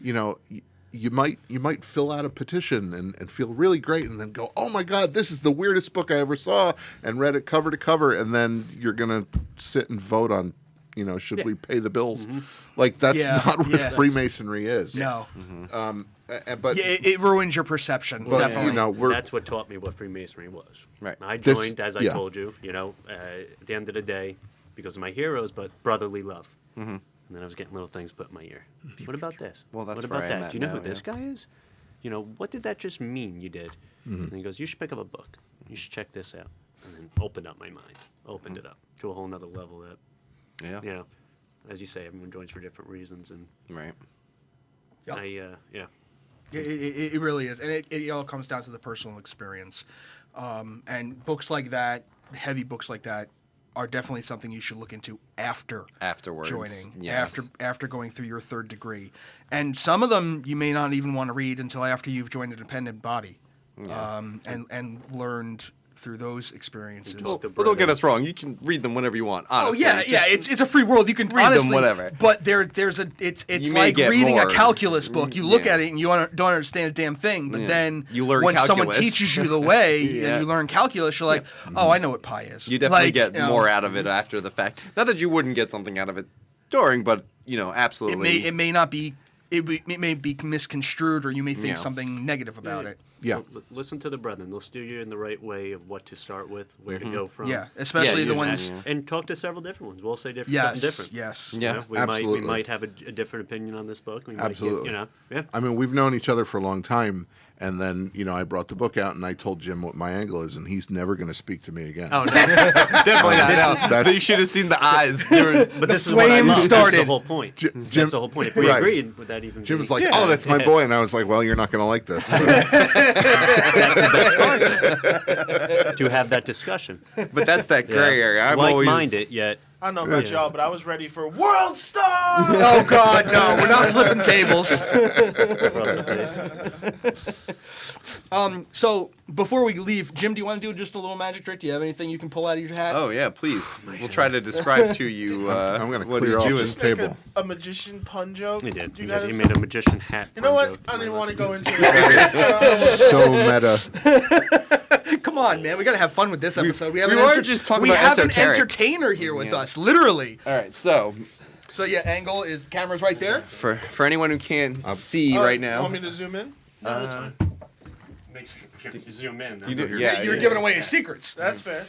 Speaker 2: you might fill out a petition and feel really great and then go, oh my God, this is the weirdest book I ever saw, and read it cover to cover, and then you're gonna sit and vote on, should we pay the bills? Like that's not what Freemasonry is.
Speaker 1: No.
Speaker 2: But
Speaker 1: It ruins your perception.
Speaker 2: but
Speaker 1: Definitely.
Speaker 3: That's what taught me what Freemasonry was.
Speaker 4: Right.
Speaker 3: I
Speaker 2: This-
Speaker 3: joined, as I
Speaker 2: yeah.
Speaker 3: told you, at the end of the day, because of my heroes, but brotherly love. And then I was getting little things put in my ear. What about this?
Speaker 4: Well, that's
Speaker 3: what
Speaker 4: where
Speaker 3: about
Speaker 4: I'm
Speaker 3: that?
Speaker 4: at
Speaker 3: Do you know
Speaker 4: now,
Speaker 3: who this guy is? what did that just mean you did? And he goes, you should pick up a book. You should check this out. And then opened up my mind. Opened it up to a whole nother level that,
Speaker 4: Yeah.
Speaker 3: as you say, everyone joins for different reasons. And
Speaker 4: Right.
Speaker 1: Yep. It really is. And it all comes down to the personal experience. And books like that, heavy books like that, are definitely something you should look into
Speaker 4: Afterwards.
Speaker 1: joining,
Speaker 4: Yes.
Speaker 1: after going through your third degree. And some of them you may not even want to read until after you've joined a dependent body, and learned through those experiences.
Speaker 3: Well,
Speaker 4: But don't get us wrong. You can read them whenever you want. Honestly.
Speaker 1: It's a free world. You can
Speaker 4: read them
Speaker 1: honestly,
Speaker 4: whatever.
Speaker 1: But it's
Speaker 4: You may
Speaker 1: like
Speaker 4: get
Speaker 1: reading
Speaker 4: more.
Speaker 1: a calculus book. You look
Speaker 4: Yeah.
Speaker 1: at it and you don't understand a damn thing. But then
Speaker 4: You learn
Speaker 1: when someone
Speaker 4: calculus.
Speaker 1: teaches you the way
Speaker 4: Yeah.
Speaker 1: and you learn calculus, you're like, oh, I know what pi is.
Speaker 4: You definitely
Speaker 1: Like,
Speaker 4: get
Speaker 1: you know,
Speaker 4: more out of it after the fact. Not that you wouldn't get something out of it during, but absolutely.
Speaker 1: It may not be. It may be misconstrued, or you may think
Speaker 4: Yeah.
Speaker 1: something negative about it.
Speaker 2: Yeah.
Speaker 3: listen to the brethren. They'll steer you in the right way of what to start with, where to go from.
Speaker 1: Yeah, especially
Speaker 4: Yeah,
Speaker 1: the
Speaker 4: usually,
Speaker 1: ones.
Speaker 4: yeah.
Speaker 3: And talk to several different ones. We'll say something
Speaker 1: Yes,
Speaker 3: different.
Speaker 1: yes.
Speaker 4: Yeah.
Speaker 3: We
Speaker 2: Absolutely.
Speaker 3: might have a different opinion on this book. We
Speaker 2: Absolutely.
Speaker 3: Might get,
Speaker 2: I mean, we've known each other for a long time, and then I brought the book out and I told Jim what my angle is, and he's never going to speak to me again.
Speaker 3: Oh, no.
Speaker 4: Definitely not.
Speaker 2: That's-
Speaker 4: No. You should have seen the eyes.
Speaker 3: But this is what I
Speaker 1: flame
Speaker 3: love.
Speaker 1: started.
Speaker 3: That's the whole point.
Speaker 2: Jim-
Speaker 3: That's the whole point. If we
Speaker 2: Right.
Speaker 3: agreed, would that even
Speaker 2: Jim's
Speaker 3: be...
Speaker 2: like, "Oh, that's my boy," and I was like, "Well, you're not going to like this."
Speaker 3: That's the best part. To have that discussion.
Speaker 4: But that's that gray area. I'm
Speaker 3: Like-minded, yet...
Speaker 5: I don't know about y'all, but I was ready for World Star.
Speaker 1: Oh God, no! We're not flipping tables. So before we leave, Jim, do you want to do just a little magic trick? Do you have anything you can pull out of your hat?
Speaker 4: Oh yeah, please. We'll try to describe to you.
Speaker 2: I'm going to
Speaker 4: what
Speaker 2: clear
Speaker 4: he's
Speaker 2: off
Speaker 4: doing.
Speaker 2: this
Speaker 5: Make
Speaker 2: table.
Speaker 5: a magician pun joke.
Speaker 3: He did.
Speaker 5: You
Speaker 3: He,
Speaker 5: got
Speaker 3: did.
Speaker 5: it?
Speaker 3: He made a magician hat.
Speaker 5: You know what?
Speaker 3: joke.
Speaker 5: I don't even want to go into that.
Speaker 2: So meta.
Speaker 1: Come on, man. We gotta have fun with this episode. We have
Speaker 4: we
Speaker 1: an
Speaker 4: weren't just talking
Speaker 1: we
Speaker 4: about
Speaker 1: have
Speaker 4: esoteric.
Speaker 1: an entertainer here with
Speaker 4: Yeah.
Speaker 1: us, literally.
Speaker 4: All right, so
Speaker 1: So yeah, angle is the camera's right there.
Speaker 4: for anyone who can't see right now,
Speaker 5: Want me to zoom in?
Speaker 3: No, that's fine. Makes you zoom in.
Speaker 4: you do, yeah,
Speaker 1: You're giving away his secrets.
Speaker 5: That's fair.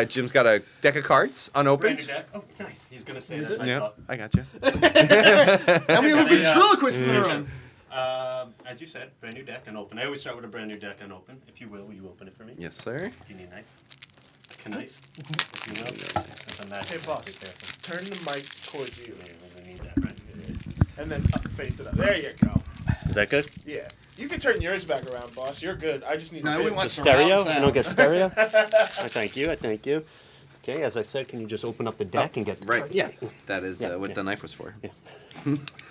Speaker 4: Jim's got a deck of cards
Speaker 3: Brand new
Speaker 4: unopened.
Speaker 3: deck. Oh, nice. He's gonna say that.
Speaker 4: Yeah, I got you.
Speaker 1: And we have a ventriloquist in the room.
Speaker 3: As you said, brand new deck unopened. I always start with a brand new deck unopened. If you will you open it for me?
Speaker 4: Yes, sir.
Speaker 3: Do you need a knife? A knife? If you will. That's a magic.
Speaker 5: Hey, boss.
Speaker 3: Be careful.
Speaker 5: Turn the mic towards you,
Speaker 3: Yeah, we're gonna need that, right?
Speaker 5: and then face it up. There you go.
Speaker 3: Is that good?
Speaker 5: Yeah. You can turn yours back around, boss. You're good. I just need
Speaker 1: No,
Speaker 5: to
Speaker 1: we
Speaker 5: hit
Speaker 1: want
Speaker 5: this.
Speaker 3: Stereo?
Speaker 1: surround
Speaker 3: You don't get
Speaker 1: sound.
Speaker 3: stereo? I thank you. I thank you. Okay, as I said, can you just open up the deck and get the
Speaker 4: Right.
Speaker 3: card? Yeah.
Speaker 4: That is
Speaker 3: Yeah,
Speaker 4: what
Speaker 3: yeah.
Speaker 4: the knife was for.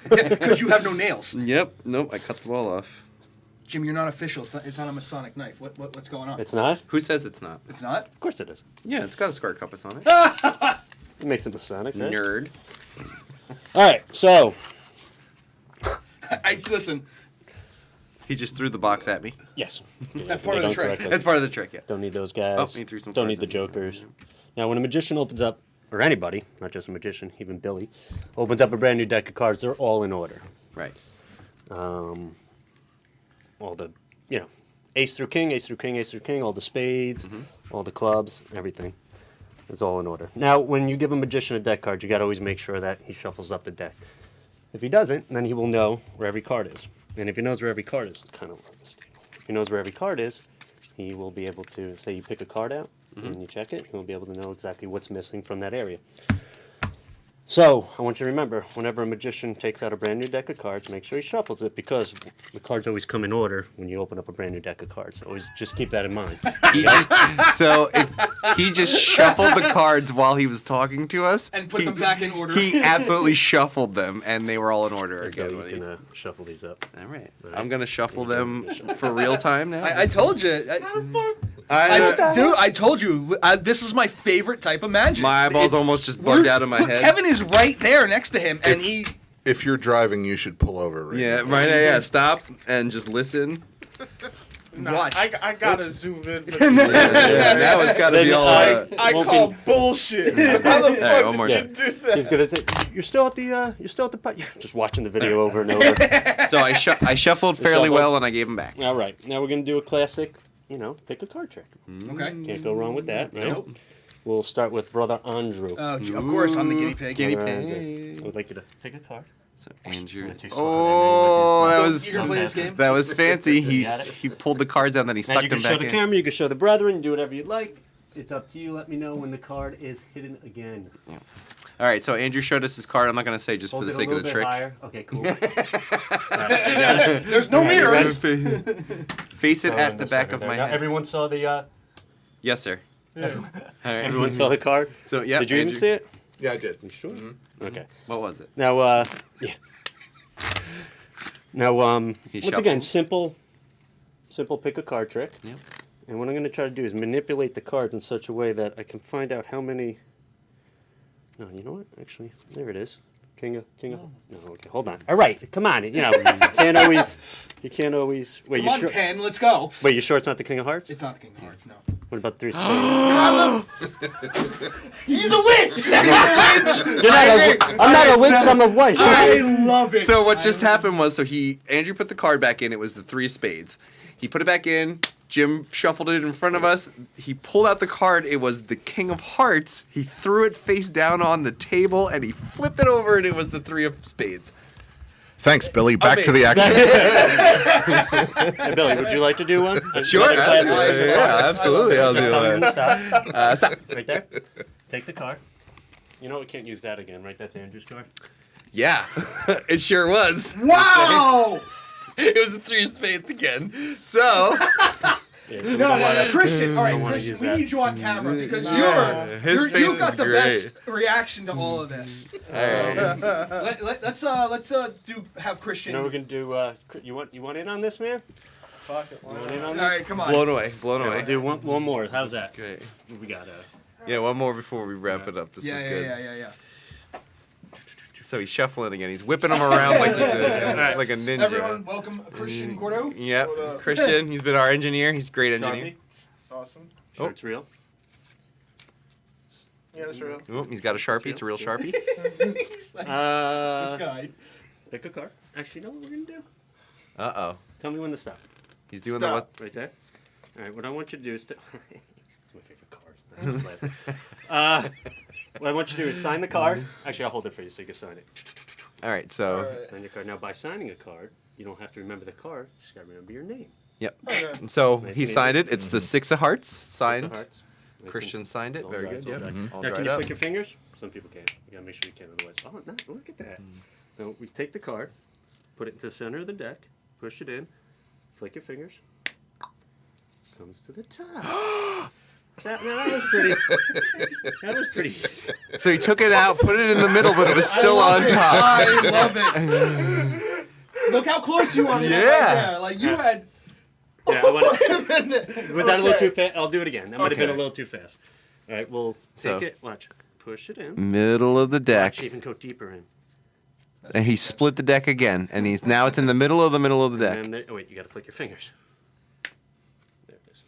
Speaker 1: Because you have no nails.
Speaker 4: Yep. Nope. I cut the ball off.
Speaker 1: Jim, you're not official. It's not a masonic knife. What's going on?
Speaker 3: It's not?
Speaker 4: Who says it's not?
Speaker 1: It's not?
Speaker 3: Of course it is.
Speaker 4: Yeah, it's got a square compass on it.
Speaker 3: It makes it Masonic, right?
Speaker 4: Nerd.
Speaker 3: All right, so
Speaker 1: Listen.
Speaker 4: He just threw the box at me.
Speaker 3: yes,
Speaker 1: That's part of the
Speaker 3: Done
Speaker 1: trick.
Speaker 3: correctly.
Speaker 4: That's part of the trick. Yeah.
Speaker 3: Don't need those guys.
Speaker 4: Oh, he threw some
Speaker 3: Don't
Speaker 4: cards
Speaker 3: need the
Speaker 4: at me.
Speaker 3: jokers. Now, when a magician opens up, or anybody, not just a magician, even Billy, opens up a brand new deck of cards, they're all in order.
Speaker 4: Right.
Speaker 3: All the, ace through king, ace through king, ace through king, all the spades, all the clubs, everything is all in order. Now, when you give a magician a deck card, you got to always make sure that he shuffles up the deck. If he doesn't, then he will know where every card is. And if he knows where every card is, kind of like this table. If he knows where every card is, he will be able to, say you pick a card out and you check it, he'll be able to know exactly what's missing from that area. So, I want you to remember, whenever a magician takes out a brand new deck of cards, make sure he shuffles it, because the cards always come in order when you open up a brand new deck of cards. Always just keep that in mind.
Speaker 4: So if he just shuffled the cards while he was talking to us
Speaker 1: And put them back in order.
Speaker 4: He absolutely shuffled them, and they were all in order
Speaker 3: Okay,
Speaker 4: again.
Speaker 3: you can shuffle these up.
Speaker 4: All right. I'm gonna shuffle them for real time now.
Speaker 1: I told you. I told you. This is my favorite type of magic.
Speaker 4: My eyeballs
Speaker 1: It's-
Speaker 4: almost just bugged out of my
Speaker 1: look,
Speaker 4: head.
Speaker 1: Kevin is right there next to him, and he.
Speaker 2: If you're driving, you should pull over. Right
Speaker 4: Yeah,
Speaker 2: now.
Speaker 4: right. Yeah, stop and just listen.
Speaker 5: Nah,
Speaker 1: Watch.
Speaker 5: I gotta zoom in. For
Speaker 4: Yeah, now it's got to be
Speaker 3: Then
Speaker 4: all.
Speaker 5: I
Speaker 3: Won't
Speaker 5: call
Speaker 3: be-
Speaker 5: bullshit. How the fuck
Speaker 4: one more
Speaker 5: did you
Speaker 4: time.
Speaker 5: do that?
Speaker 3: He's gonna say, "You're still at the pot." Yeah, just watching the video over and over.
Speaker 4: So I shuffled fairly
Speaker 3: shuffled.
Speaker 4: well, and I gave them back.
Speaker 3: All right, now we're gonna do a classic, pick a card trick.
Speaker 1: Okay.
Speaker 3: Can't go wrong with that, right? We'll start with Brother Andrew.
Speaker 1: Oh, of course, I'm the guinea pig.
Speaker 4: Guinea
Speaker 3: Brother
Speaker 4: pig.
Speaker 3: Andrew. I would like you to pick a card.
Speaker 4: So Andrew.
Speaker 3: Gonna take
Speaker 4: Oh, that was
Speaker 1: You gonna play this game?
Speaker 4: That was fancy.
Speaker 3: got it.
Speaker 4: He pulled the cards out and then he
Speaker 3: Now you
Speaker 4: sucked
Speaker 3: can
Speaker 4: them
Speaker 3: show
Speaker 4: back
Speaker 3: the
Speaker 4: in.
Speaker 3: camera, you can show the brethren, do whatever you'd like. It's up to you. Let me know when the card is hidden again.
Speaker 4: All right, so Andrew showed us his card. I'm not going to say just
Speaker 3: Hold
Speaker 4: for the
Speaker 3: it a
Speaker 4: sake of
Speaker 3: little
Speaker 4: the
Speaker 3: bit
Speaker 4: trick.
Speaker 3: higher. Okay, cool. All right, you got it?
Speaker 1: There's no mirrors.
Speaker 4: Face it
Speaker 3: Throw
Speaker 4: at
Speaker 3: in
Speaker 4: the
Speaker 3: this
Speaker 4: back
Speaker 3: over
Speaker 4: of
Speaker 3: there.
Speaker 4: my
Speaker 3: Now,
Speaker 4: head.
Speaker 3: everyone saw the.
Speaker 4: Yes, sir. All right.
Speaker 3: Everyone saw the card.
Speaker 4: So, yeah.
Speaker 3: Did you even
Speaker 4: Andrew.
Speaker 3: see it?
Speaker 2: Yeah, I did.
Speaker 3: You sure? Okay.
Speaker 4: What was it?
Speaker 3: Now, yeah. Now, once again, simple pick a card trick.
Speaker 4: Yep.
Speaker 3: And what I'm going to try to do is manipulate the cards in such a way that I can find out how many. No, you know what? Actually, there it is. King of. No, okay, hold on. All right, come on. You know, you can't always. Wait,
Speaker 1: Come
Speaker 3: you
Speaker 1: on,
Speaker 3: sure?
Speaker 1: Pen, let's go.
Speaker 3: Wait, you sure it's not the King of Hearts?
Speaker 1: It's not the King of Hearts, no.
Speaker 3: What about three spades?
Speaker 1: He's a witch!
Speaker 3: I'm not a witch. I'm a wife.
Speaker 1: I love it.
Speaker 4: So what just happened was, Andrew put the card back in. It was the 3 spades. He put it back in. Jim shuffled it in front of us. He pulled out the card. It was the King of Hearts. He threw it face down on the table, and he flipped it over, and it was the 3 of spades.
Speaker 2: Thanks, Billy. Back to the action.
Speaker 3: Hey, Billy, would you like to do one?
Speaker 4: Sure.
Speaker 3: Another class?
Speaker 4: Yeah, absolutely. I'll do
Speaker 3: Tell me when to
Speaker 4: that.
Speaker 3: stop.
Speaker 4: Stop.
Speaker 3: Right there. Take the card. You know we can't use that again, right? That's Andrew's card.
Speaker 4: Yeah, it sure was.
Speaker 1: Wow!
Speaker 4: It was the 3 of spades again. So,
Speaker 1: No, Christian. All right,
Speaker 3: wanna
Speaker 1: Christian,
Speaker 3: use
Speaker 1: we
Speaker 3: that.
Speaker 1: need you on camera because
Speaker 4: his face
Speaker 1: you've got
Speaker 4: is
Speaker 1: the
Speaker 4: great.
Speaker 1: best reaction to all of this. Let's have Christian.
Speaker 3: You know we're gonna do. You want in on this, man?
Speaker 5: Fuck it.
Speaker 3: You want in on
Speaker 1: All
Speaker 3: this?
Speaker 1: right, come on.
Speaker 4: blown away.
Speaker 3: We'll do one more. How's that?
Speaker 4: Great.
Speaker 3: We got
Speaker 4: Yeah, one more before we wrap it up. This
Speaker 1: Yeah,
Speaker 4: is
Speaker 1: yeah,
Speaker 4: good.
Speaker 1: yeah.
Speaker 4: So he's shuffling again. He's whipping them around like like a ninja.
Speaker 1: Everyone, welcome Christian Gordo.
Speaker 4: Yep, Christian. He's been our engineer. He's a great engineer.
Speaker 3: Sharpie.
Speaker 5: Awesome.
Speaker 3: Sure, it's real.
Speaker 5: Yeah, that's real.
Speaker 4: Oh, he's got a Sharpie. It's a real Sharpie.
Speaker 1: He's like, this guy.
Speaker 3: Pick a card. Actually, you know what we're gonna do?
Speaker 4: Uh-oh.
Speaker 3: Tell me when to stop.
Speaker 4: He's doing
Speaker 5: Stop.
Speaker 3: Right there. All right. What I want you to do is it's my favorite card. What I want you to do is sign the card. Actually, I'll hold it for you so you can sign it.
Speaker 4: All right, so...
Speaker 5: All right.
Speaker 3: Sign your card. Now, by signing a card, you don't have to remember the card. You just got to remember your name.
Speaker 4: Yep.
Speaker 5: Okay.
Speaker 4: So
Speaker 3: Nice
Speaker 4: he
Speaker 3: to meet
Speaker 4: signed
Speaker 3: you.
Speaker 4: it. It's the 6 of Hearts signed.
Speaker 3: Hearts. Nice
Speaker 4: Christian
Speaker 3: and-
Speaker 4: signed it.
Speaker 3: all
Speaker 4: Very
Speaker 3: dry,
Speaker 4: good.
Speaker 3: all
Speaker 4: Yep.
Speaker 3: dry.
Speaker 4: All
Speaker 3: Now, can
Speaker 4: dried
Speaker 3: you
Speaker 4: up.
Speaker 3: flick your fingers? Some people can't. You gotta make sure you can, otherwise. Oh, no, look at that. So we take the card, put it into the center of the deck, push it in, flick your fingers. Comes to the top. That was pretty. That was pretty easy.
Speaker 4: So he took it out, put it in the middle, but it was still on top.
Speaker 1: I love it. Look how close you are. To that
Speaker 4: Yeah.
Speaker 1: right there. Like you had.
Speaker 3: Yeah, was that a little too fast? I'll do it again. That might have been a
Speaker 4: Okay.
Speaker 3: little too fast. All right, we'll
Speaker 4: So-
Speaker 3: take it. Watch. Push it in.
Speaker 4: Middle of the deck.
Speaker 3: Watch, even go deeper in.
Speaker 4: And he split the deck again, and now it's in the middle of the deck.
Speaker 3: And there, oh wait, you gotta flick your fingers. There it is.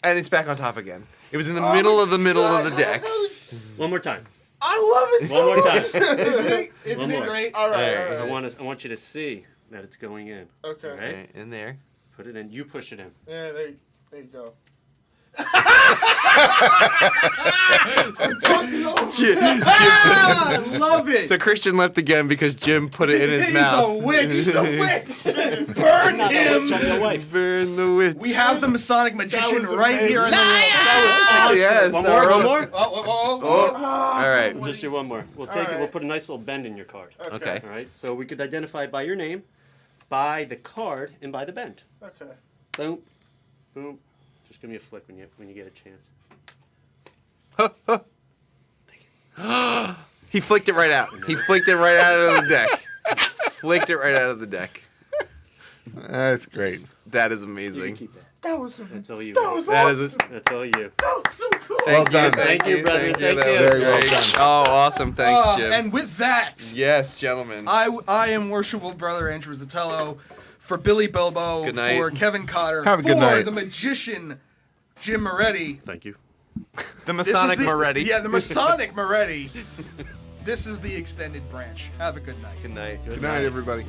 Speaker 4: And it's back on top again. It was in the middle of the deck.
Speaker 3: One more time.
Speaker 1: I love it.
Speaker 3: One more time.
Speaker 1: Isn't
Speaker 3: One
Speaker 1: it
Speaker 3: more.
Speaker 1: great?
Speaker 5: All right.
Speaker 4: Alright.
Speaker 5: All right.
Speaker 3: I want you to see that it's going in.
Speaker 5: Okay.
Speaker 3: Right?
Speaker 4: Okay, in there.
Speaker 3: Put it in. You push it in.
Speaker 5: Yeah, there you go.
Speaker 1: I love it.
Speaker 4: So Christian left again because Jim put it in his
Speaker 1: He's
Speaker 4: mouth.
Speaker 1: a witch. He's a witch. Burn
Speaker 3: Not a
Speaker 1: him.
Speaker 3: witch, I'm your wife.
Speaker 4: Burn the witch.
Speaker 1: We have the Masonic magician
Speaker 5: was
Speaker 1: right
Speaker 5: amazing.
Speaker 1: here in the room.
Speaker 4: Yes.
Speaker 3: One more. One more.
Speaker 4: Oh, all right.
Speaker 3: We'll just do one more. We'll take it. We'll
Speaker 5: Alright.
Speaker 3: put a nice little bend in your card.
Speaker 4: Okay.
Speaker 3: All right. So we could identify it by your name, by the card, and by the bend.
Speaker 5: Okay.
Speaker 3: Boom, boom. Just give me a flick when you get a chance.
Speaker 4: He flicked it right out. He flicked it right out of the deck. Flicked it right out of the deck.
Speaker 2: That's great.
Speaker 4: That is
Speaker 3: You can
Speaker 4: amazing.
Speaker 3: keep that.
Speaker 5: That was
Speaker 3: That's all you.
Speaker 5: That
Speaker 3: man.
Speaker 5: was
Speaker 4: That is
Speaker 5: awesome.
Speaker 3: That's all you.
Speaker 5: That was so cool.
Speaker 4: Thank
Speaker 2: Well
Speaker 4: you.
Speaker 2: done.
Speaker 3: Thank you, brethren. Thank
Speaker 4: That
Speaker 3: you.
Speaker 4: was
Speaker 2: Very well
Speaker 4: great.
Speaker 2: done.
Speaker 4: Oh, awesome. Thanks, Jim.
Speaker 1: And with that,
Speaker 4: Yes, gentlemen.
Speaker 1: I am worshipful brother Andrew Zatello, for Billy Bilbo,
Speaker 4: Good night.
Speaker 1: for Kevin Cotter,
Speaker 2: Have a
Speaker 1: for
Speaker 2: good night.
Speaker 1: the magician Jim Moretti.
Speaker 3: Thank you.
Speaker 4: The
Speaker 1: This is
Speaker 4: Masonic
Speaker 1: the-
Speaker 4: Morretti.
Speaker 1: Yeah, the Masonic Moretti. This is the extended branch. Have a good night.
Speaker 4: Good night.
Speaker 2: Good night, everybody.